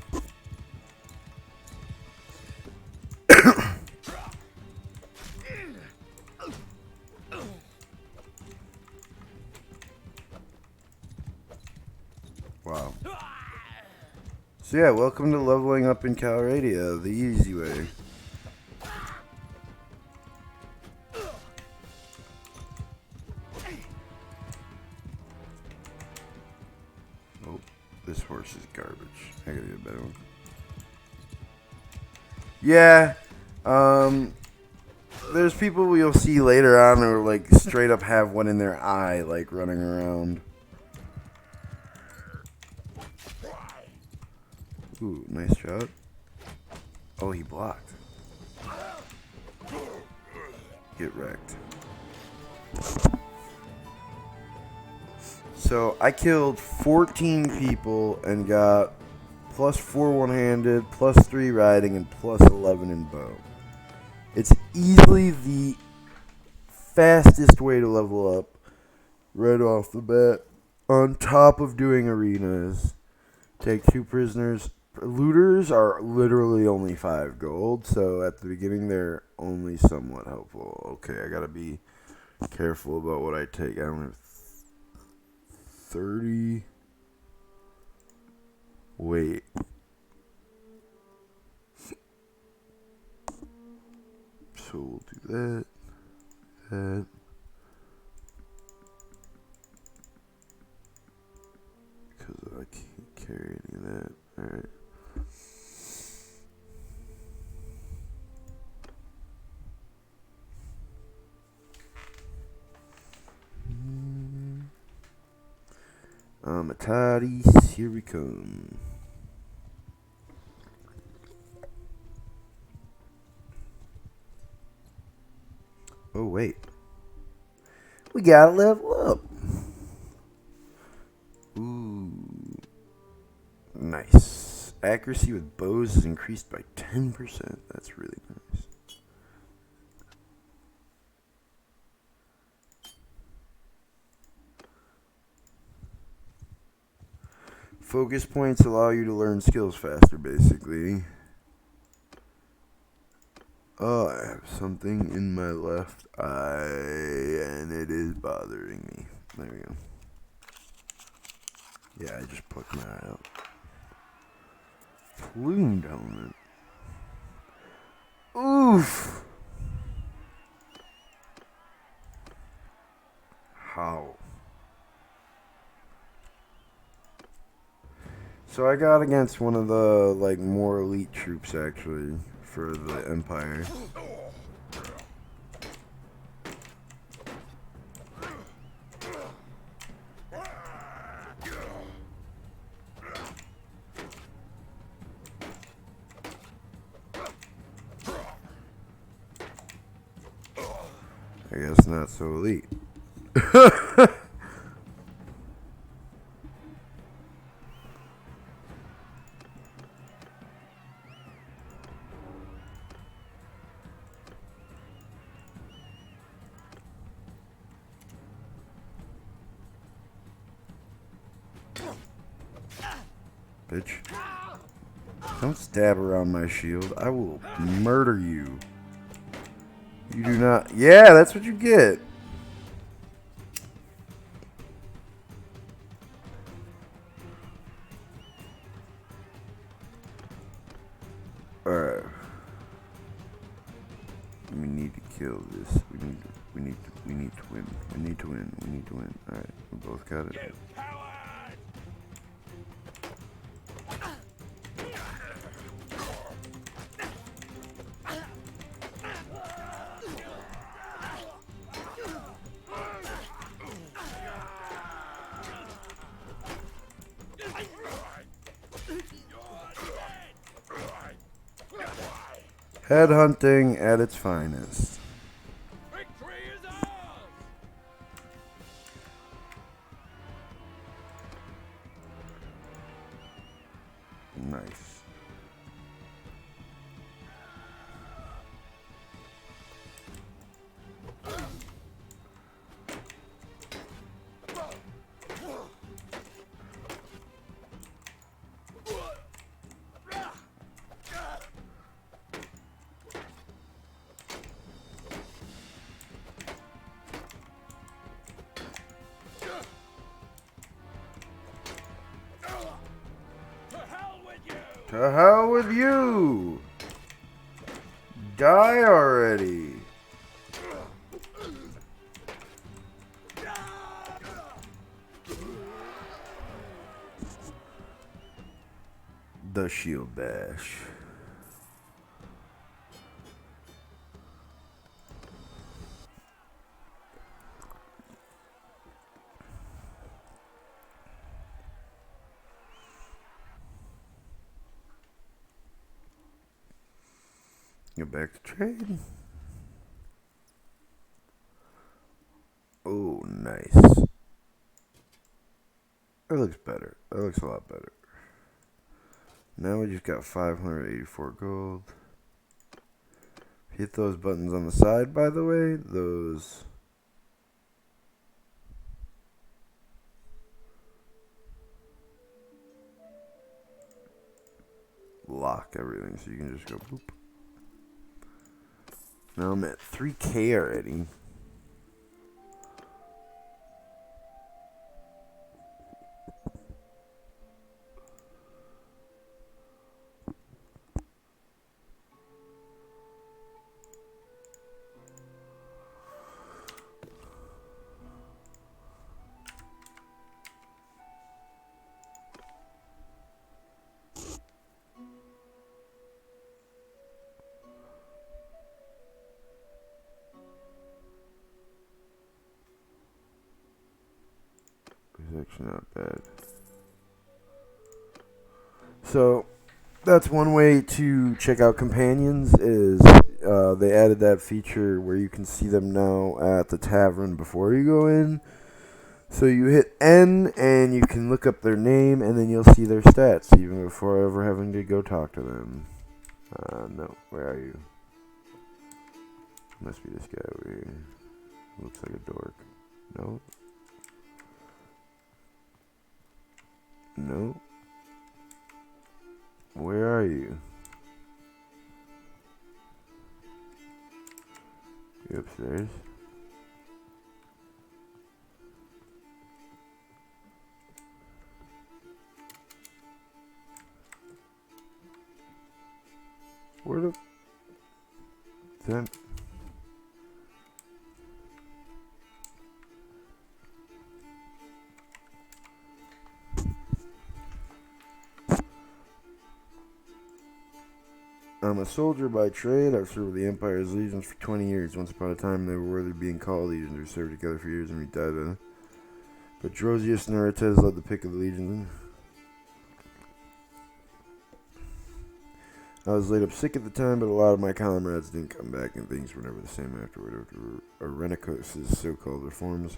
Wow. So yeah, welcome to leveling up in Calradia, the easy way. Oh, this horse is garbage. I gotta get a better one. Yeah, There's people you'll see later on who like straight up have one in their eye, like running around. Ooh, nice shot. Oh, he blocked. Get wrecked. So I killed 14 people and got +4 one-handed, +3 riding, and +11 in bow. It's easily the fastest way to level up right off the bat. On top of doing arenas, take 2 prisoners. Looters are literally only 5 gold, so at the beginning they're only somewhat helpful. Okay, I gotta be careful about what I take. I don't have 30. Wait. So we'll do that. Because I can't carry any of that. Alright. Mataris, here we come. Oh, wait. We gotta level up. Ooh. Nice. Accuracy with bows is increased by 10%. That's really nice. Focus points allow you to learn skills faster, basically. Oh, I have something in my left eye, and it is bothering me. There we go. Yeah, I just plucked my eye out. Plumed helmet. Oof! How? So I got against one of the, like, more elite troops, actually, for the Empire. I guess not so elite. Bitch. Don't stab around my shield. I will murder you. You do not. Yeah, that's what you get. Alright. We need to kill this. We need to win. We need to win. Alright, we both got it. Headhunting at its finest. Victory is ours! Nice. To hell with you! Die already! The shield bash. Go back to trade. Oh, nice. That looks better. That looks a lot better. Now we just got 584 gold. Hit those buttons on the side, by the way. Those... lock everything so you can just go boop. Now I'm at 3K already. It's actually not bad. So that's one way to check out companions is they added that feature where you can see them now at the tavern before you go in. So you hit N and you can look up their name and then you'll see their stats even before ever having to go talk to them. No, where are you? Must be this guy over here. Looks like a dork. No. No. Where are you? You upstairs? Where the... Then... I'm a soldier by trade. I've served with the Empire's legions for 20 years. Once upon a time, they were worthy of being called legions. We served together for years and we died. But Drosius Neretes led the pick of the legions. I was laid up sick at the time, but a lot of my comrades didn't come back, and things were never the same afterward after Arenicos' so-called reforms.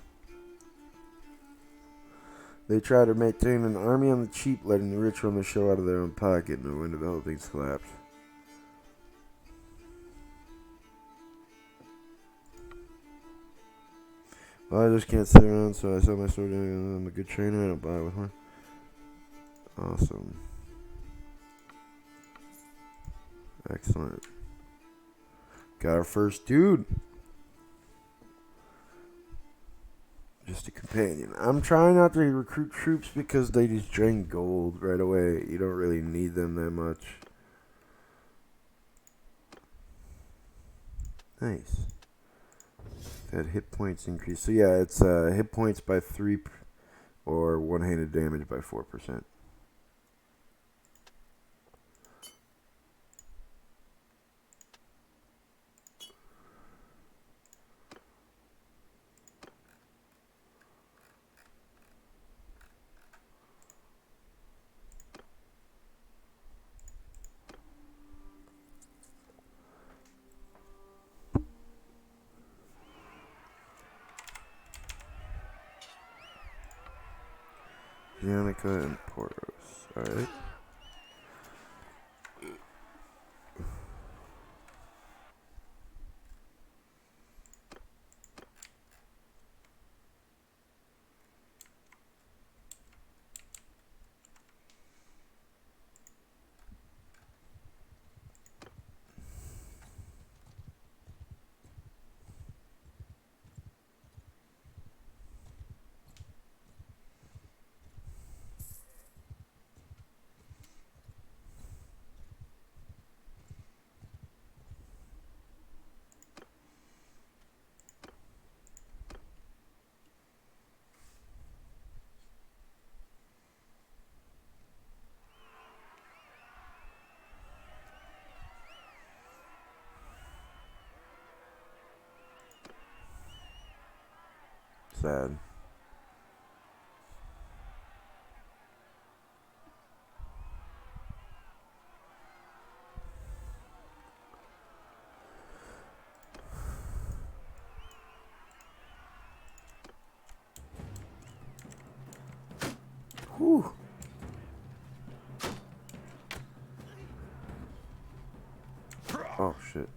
They tried to maintain an army on the cheap, letting the rich run the show out of their own pocket. No wonder the whole thing's collapsed. Well, I just can't sit around, so I sell my sword. I'm a good trainer. I don't buy with one. Awesome. Excellent. Got our first dude. Just a companion. I'm trying not to recruit troops because they just drain gold right away. You don't really need them that much. Nice. That hit points increase. So yeah, it's hit points by 3 or one-handed damage by 4%. Giannica and Poros. Alright. Sad. Whew. Oh shit.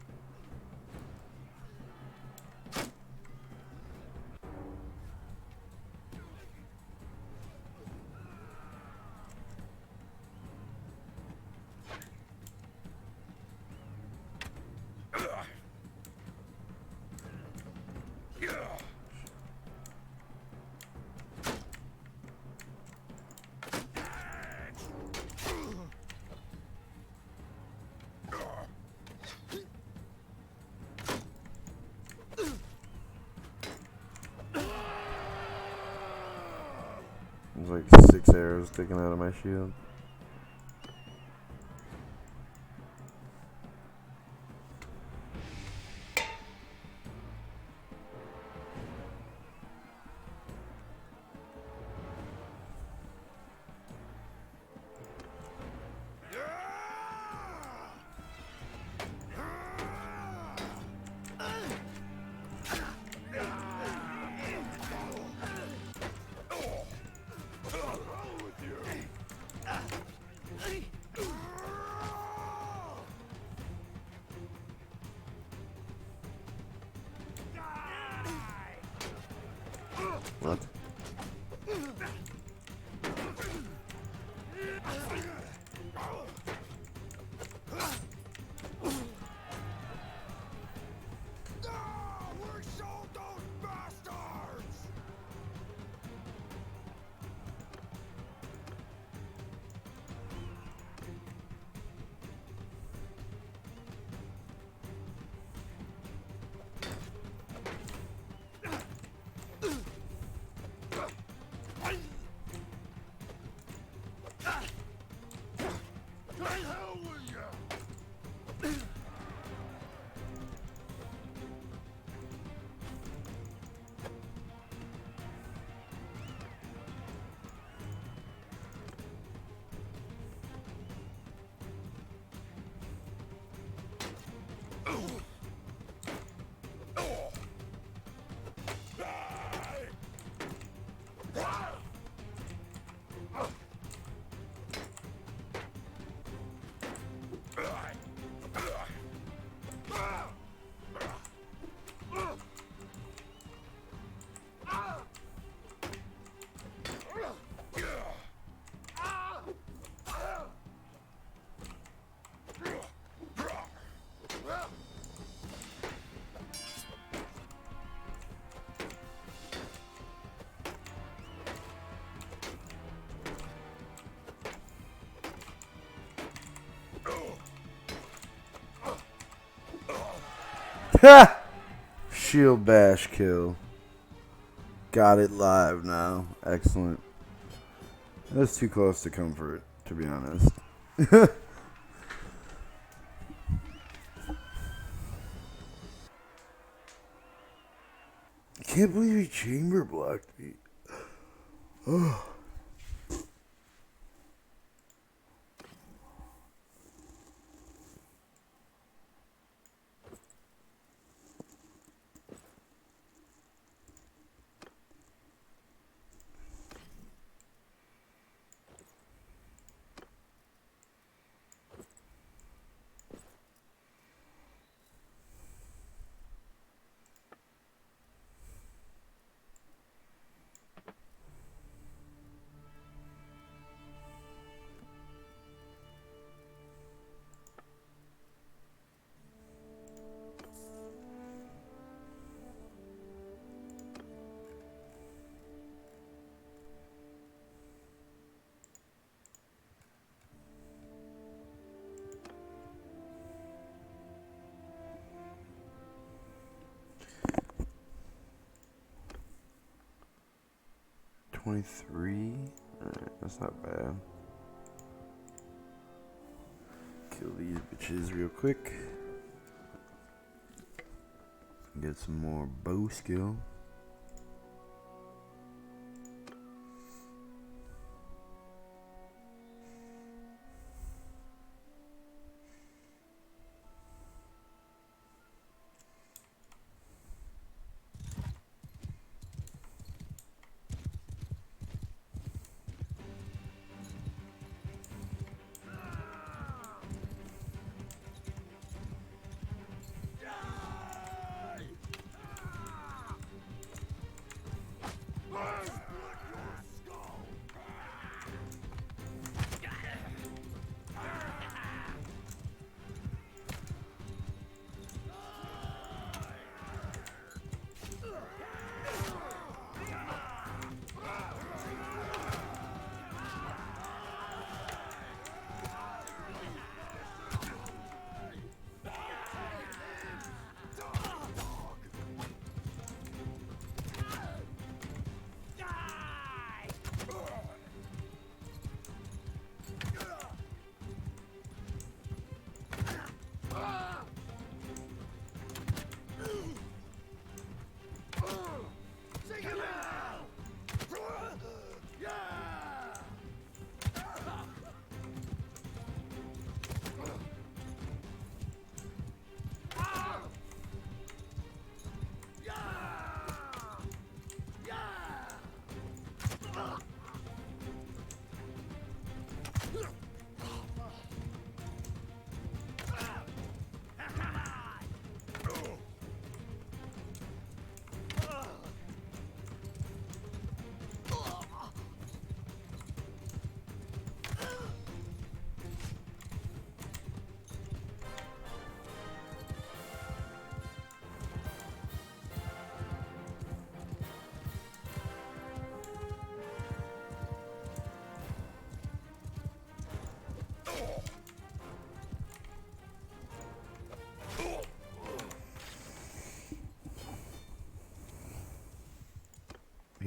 There's like 6 arrows sticking out of my shield. What? We sold those bastards! To hell with you! Ha! Shield bash kill. Got it live now. Excellent. That's too close to comfort, to be honest. I can't believe he chamber blocked me. Oh. $23. Alright, that's not bad. Kill these bitches real quick. Get some more bow skill.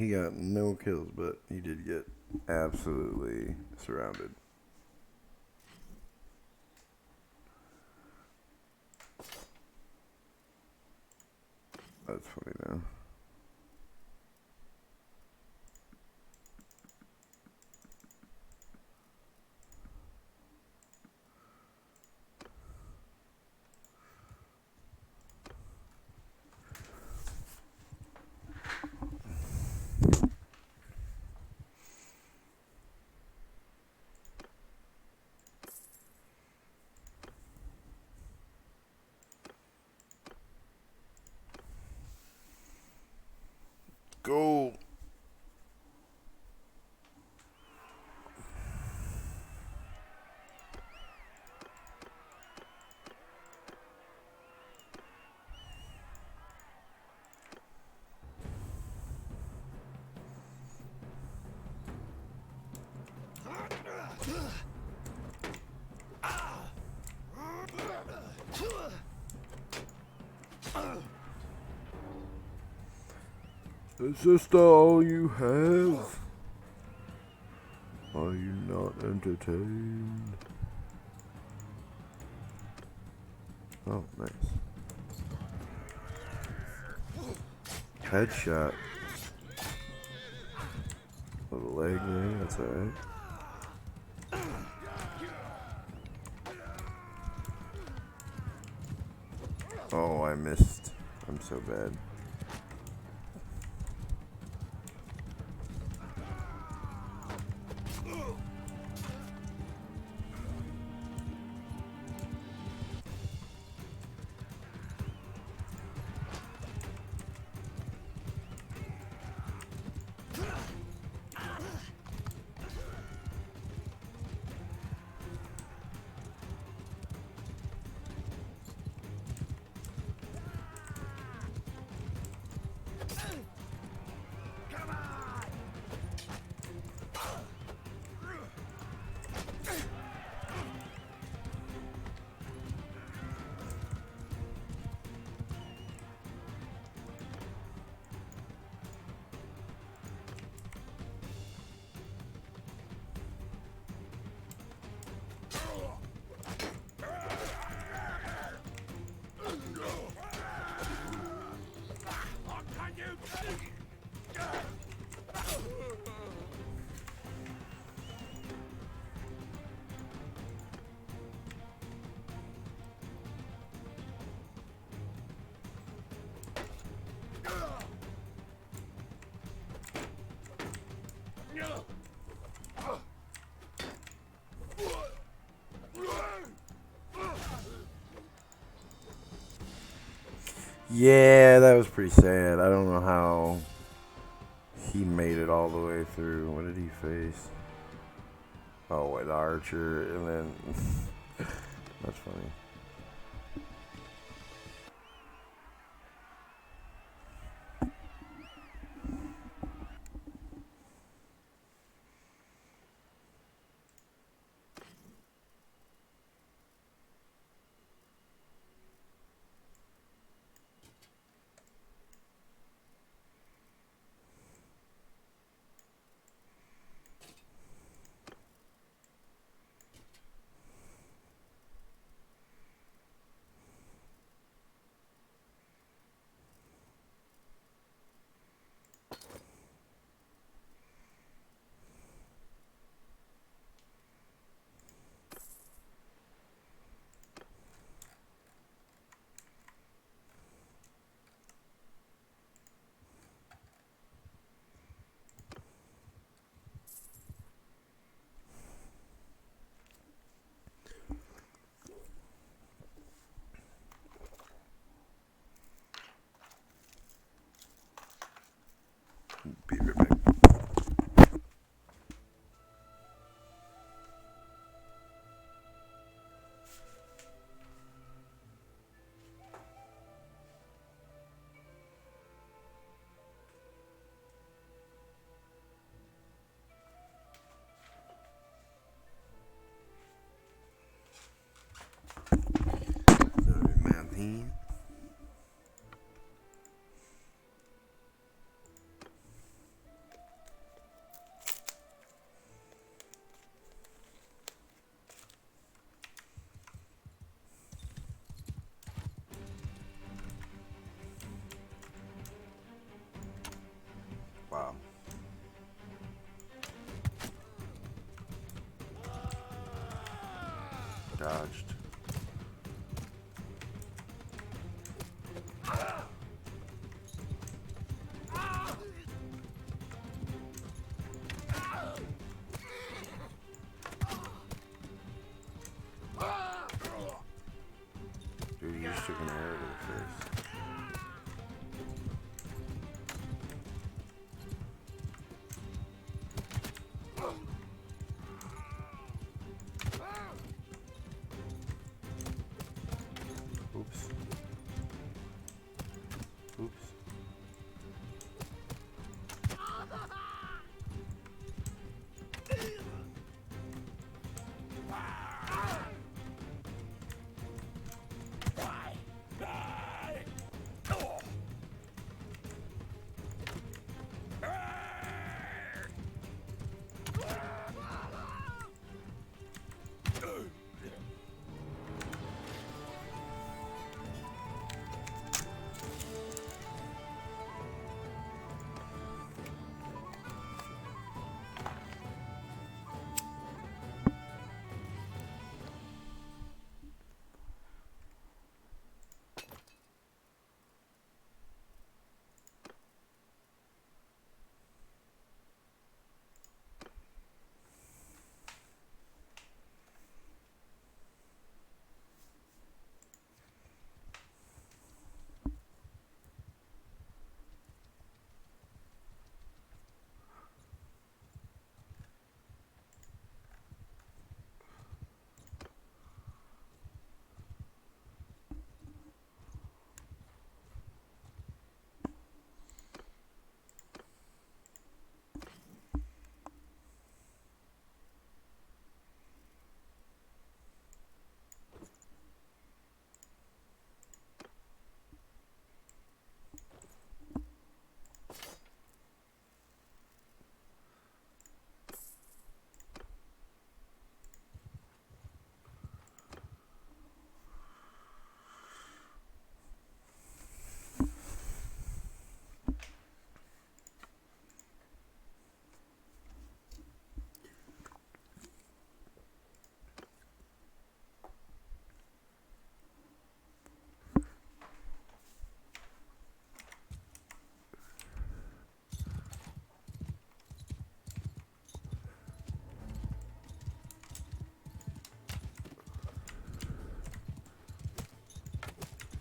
he got no kills, but he did get absolutely surrounded. That's funny though. Go. Is this all you have? Are you not entertained? Oh, nice. Headshot. Little leg there, that's alright. Oh, I missed. I'm so bad. Yeah, that was pretty sad. I don't know how he made it all the way through. What did he face? Oh, an archer, and then that's funny. dodged. Dude, you just took an arrow to the face. Oops. Oops.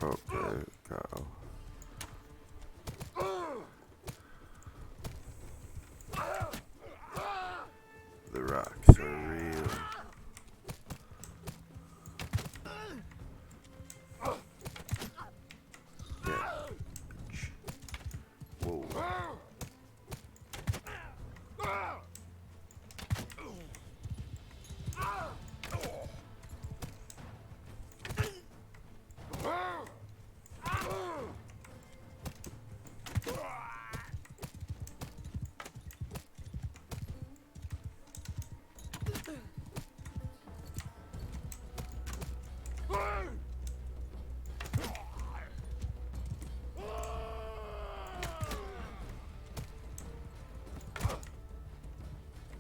Okay, go. The rocks are real. Yeah. Whoa.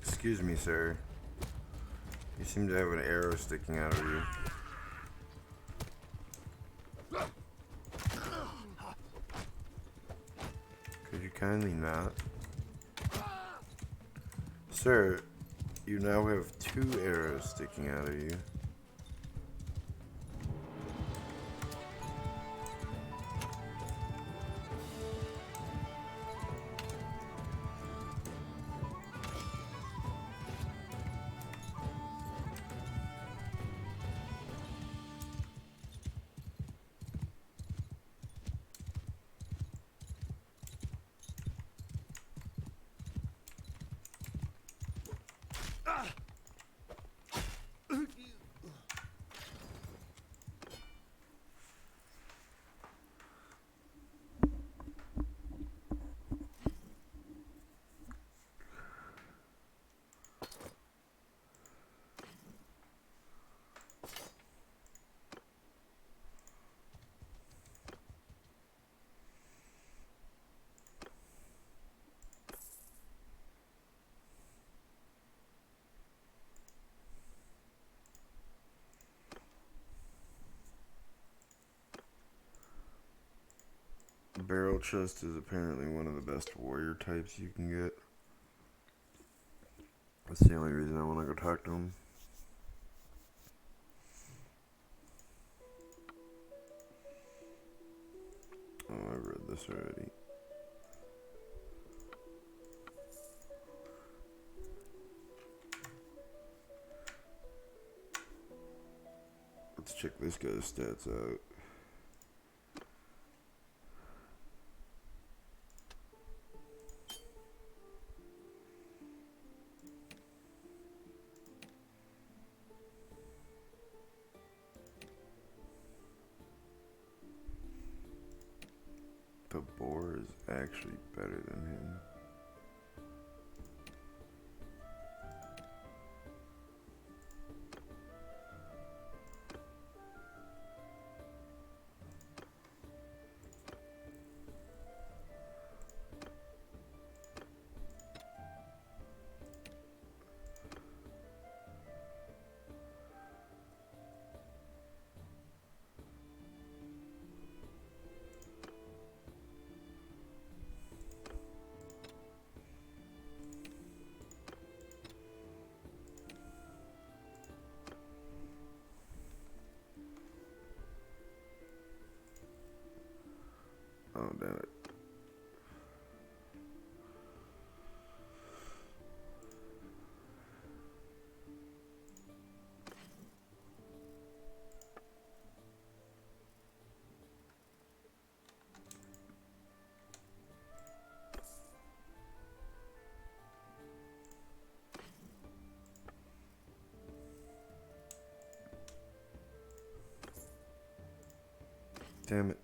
Excuse me, sir. You seem to have an arrow sticking out of you. Could you kindly not? Sir, you now have 2 arrows sticking out of you. barrel chest is apparently one of the best warrior types you can get. That's the only reason I want to go talk to him. Oh, I read this already. Let's check this guy's stats out. The boar is actually better than him. Oh, damn it. Damn it.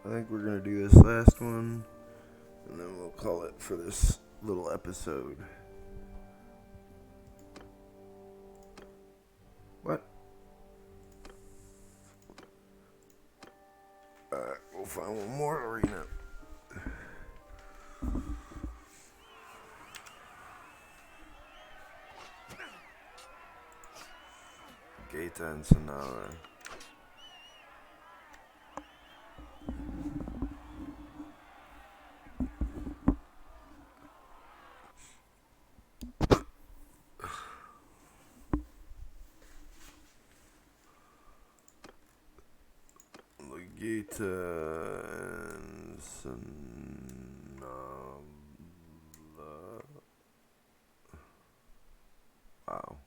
I think we're going to do this last one, and then we'll call it for this little episode. What? Alright, we'll find one more arena. Gaeta and Sonara. Gaeta and Sonara. Wow.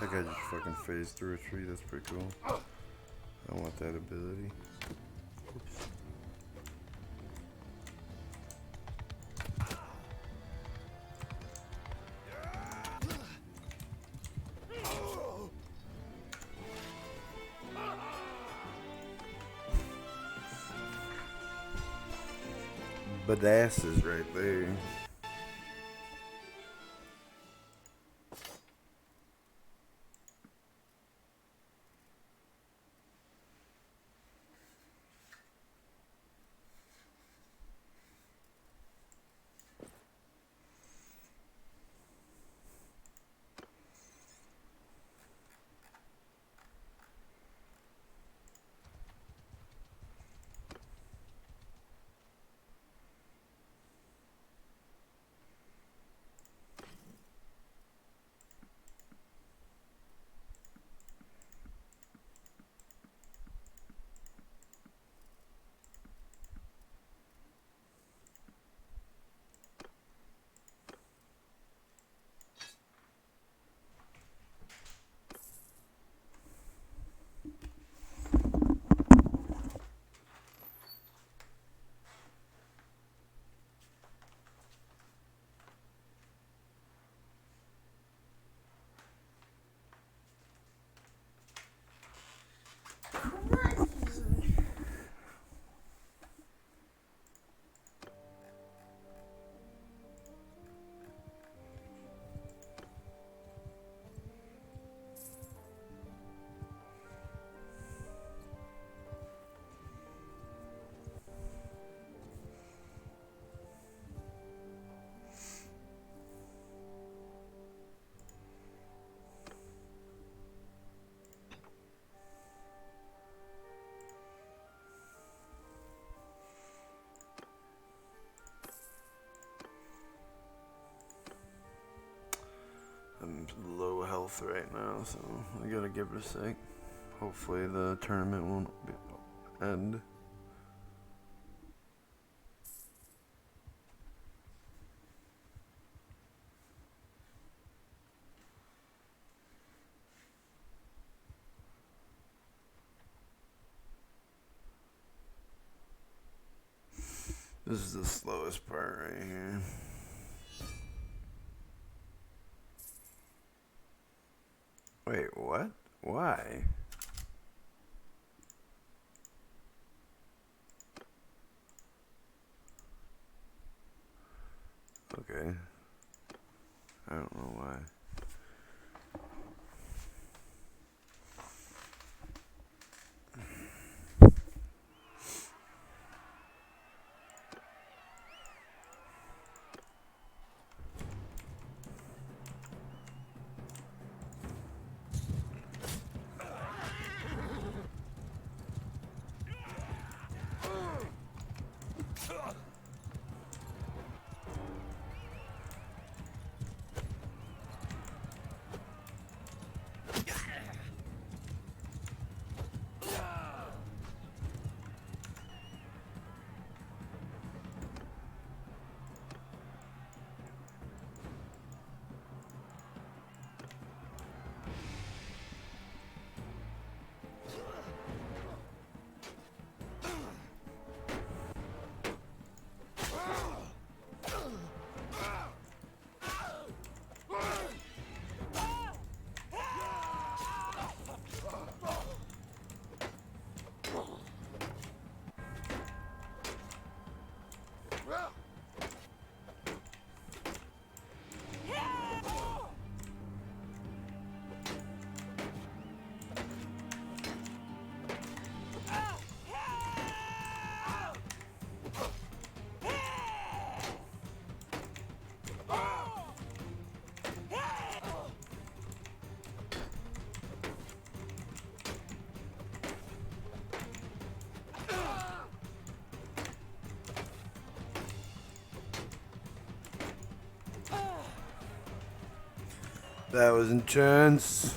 That guy just fucking phased through a tree. That's pretty cool. I want that ability. Oops. Badasses right there. I'm low health right now, so I gotta give it a sec. Hopefully the tournament won't end. This is the slowest part right here. Wait, what? Why? Okay. I don't know why. That was intense.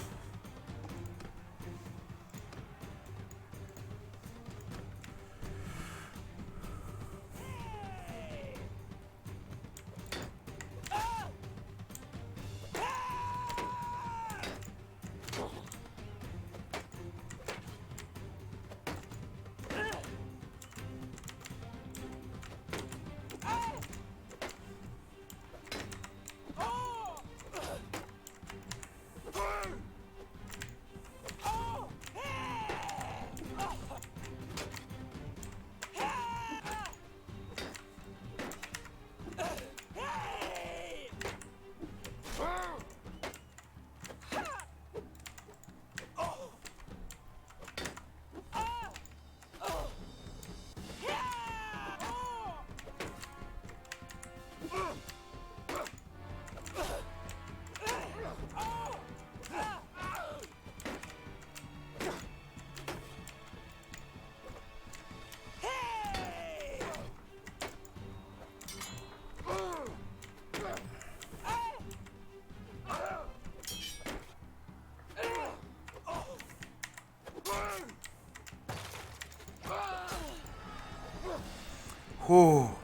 Whew.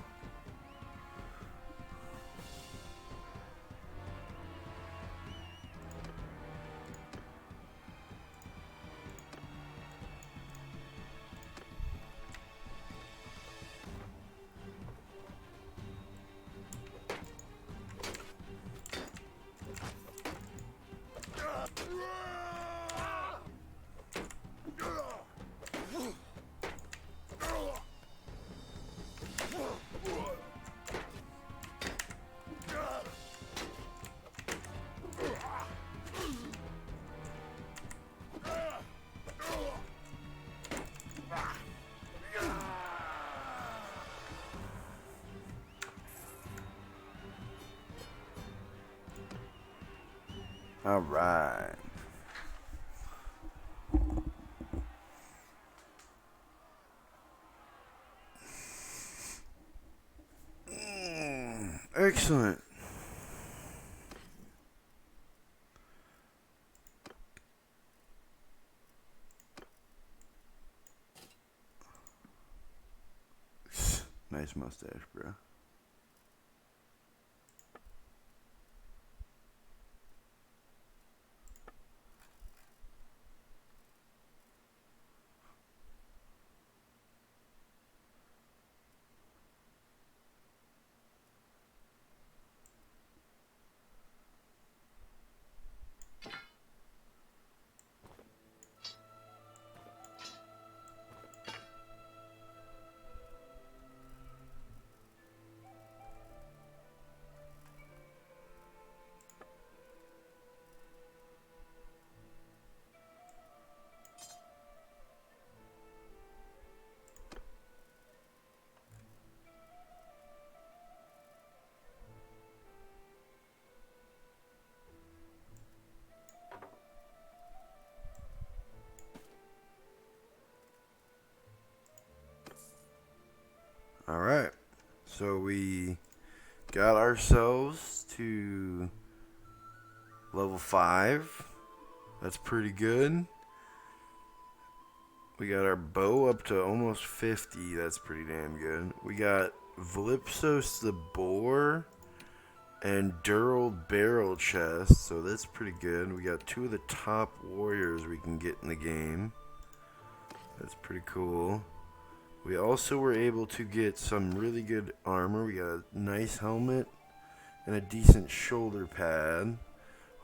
All right. Excellent. nice mustache, bro. Alright. So we got ourselves to level 5. That's pretty good. We got our bow up to almost 50. That's pretty damn good. We got Vlipsos the boar and Dural barrel chest. So that's pretty good. We got 2 of the top warriors we can get in the game. That's pretty cool. We also were able to get some really good armor. We got a nice helmet and a decent shoulder pad.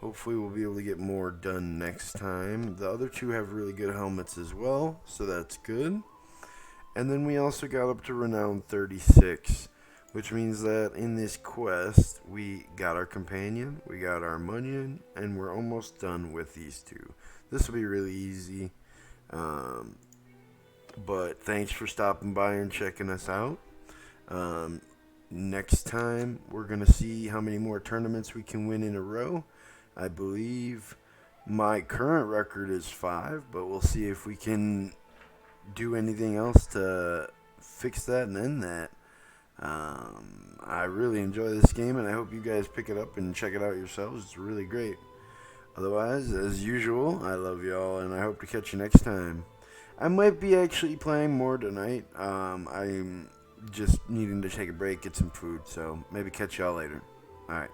Hopefully we'll be able to get more done next time. The other 2 have really good helmets as well, so that's good. And then we also got up to Renown 36, which means that in this quest, we got our companion, we got our munion, and we're almost done with these 2. This will be really easy. But thanks for stopping by and checking us out. Next time, we're going to see how many more tournaments we can win in a row. I believe my current record is 5, but we'll see if we can do anything else to fix that and end that. I really enjoy this game, and I hope you guys pick it up and check it out yourselves. It's really great. Otherwise, as usual, I love y'all, and I hope to catch you next time. I might be actually playing more tonight. I'm just needing to take a break, get some food, so maybe catch y'all later. Alright.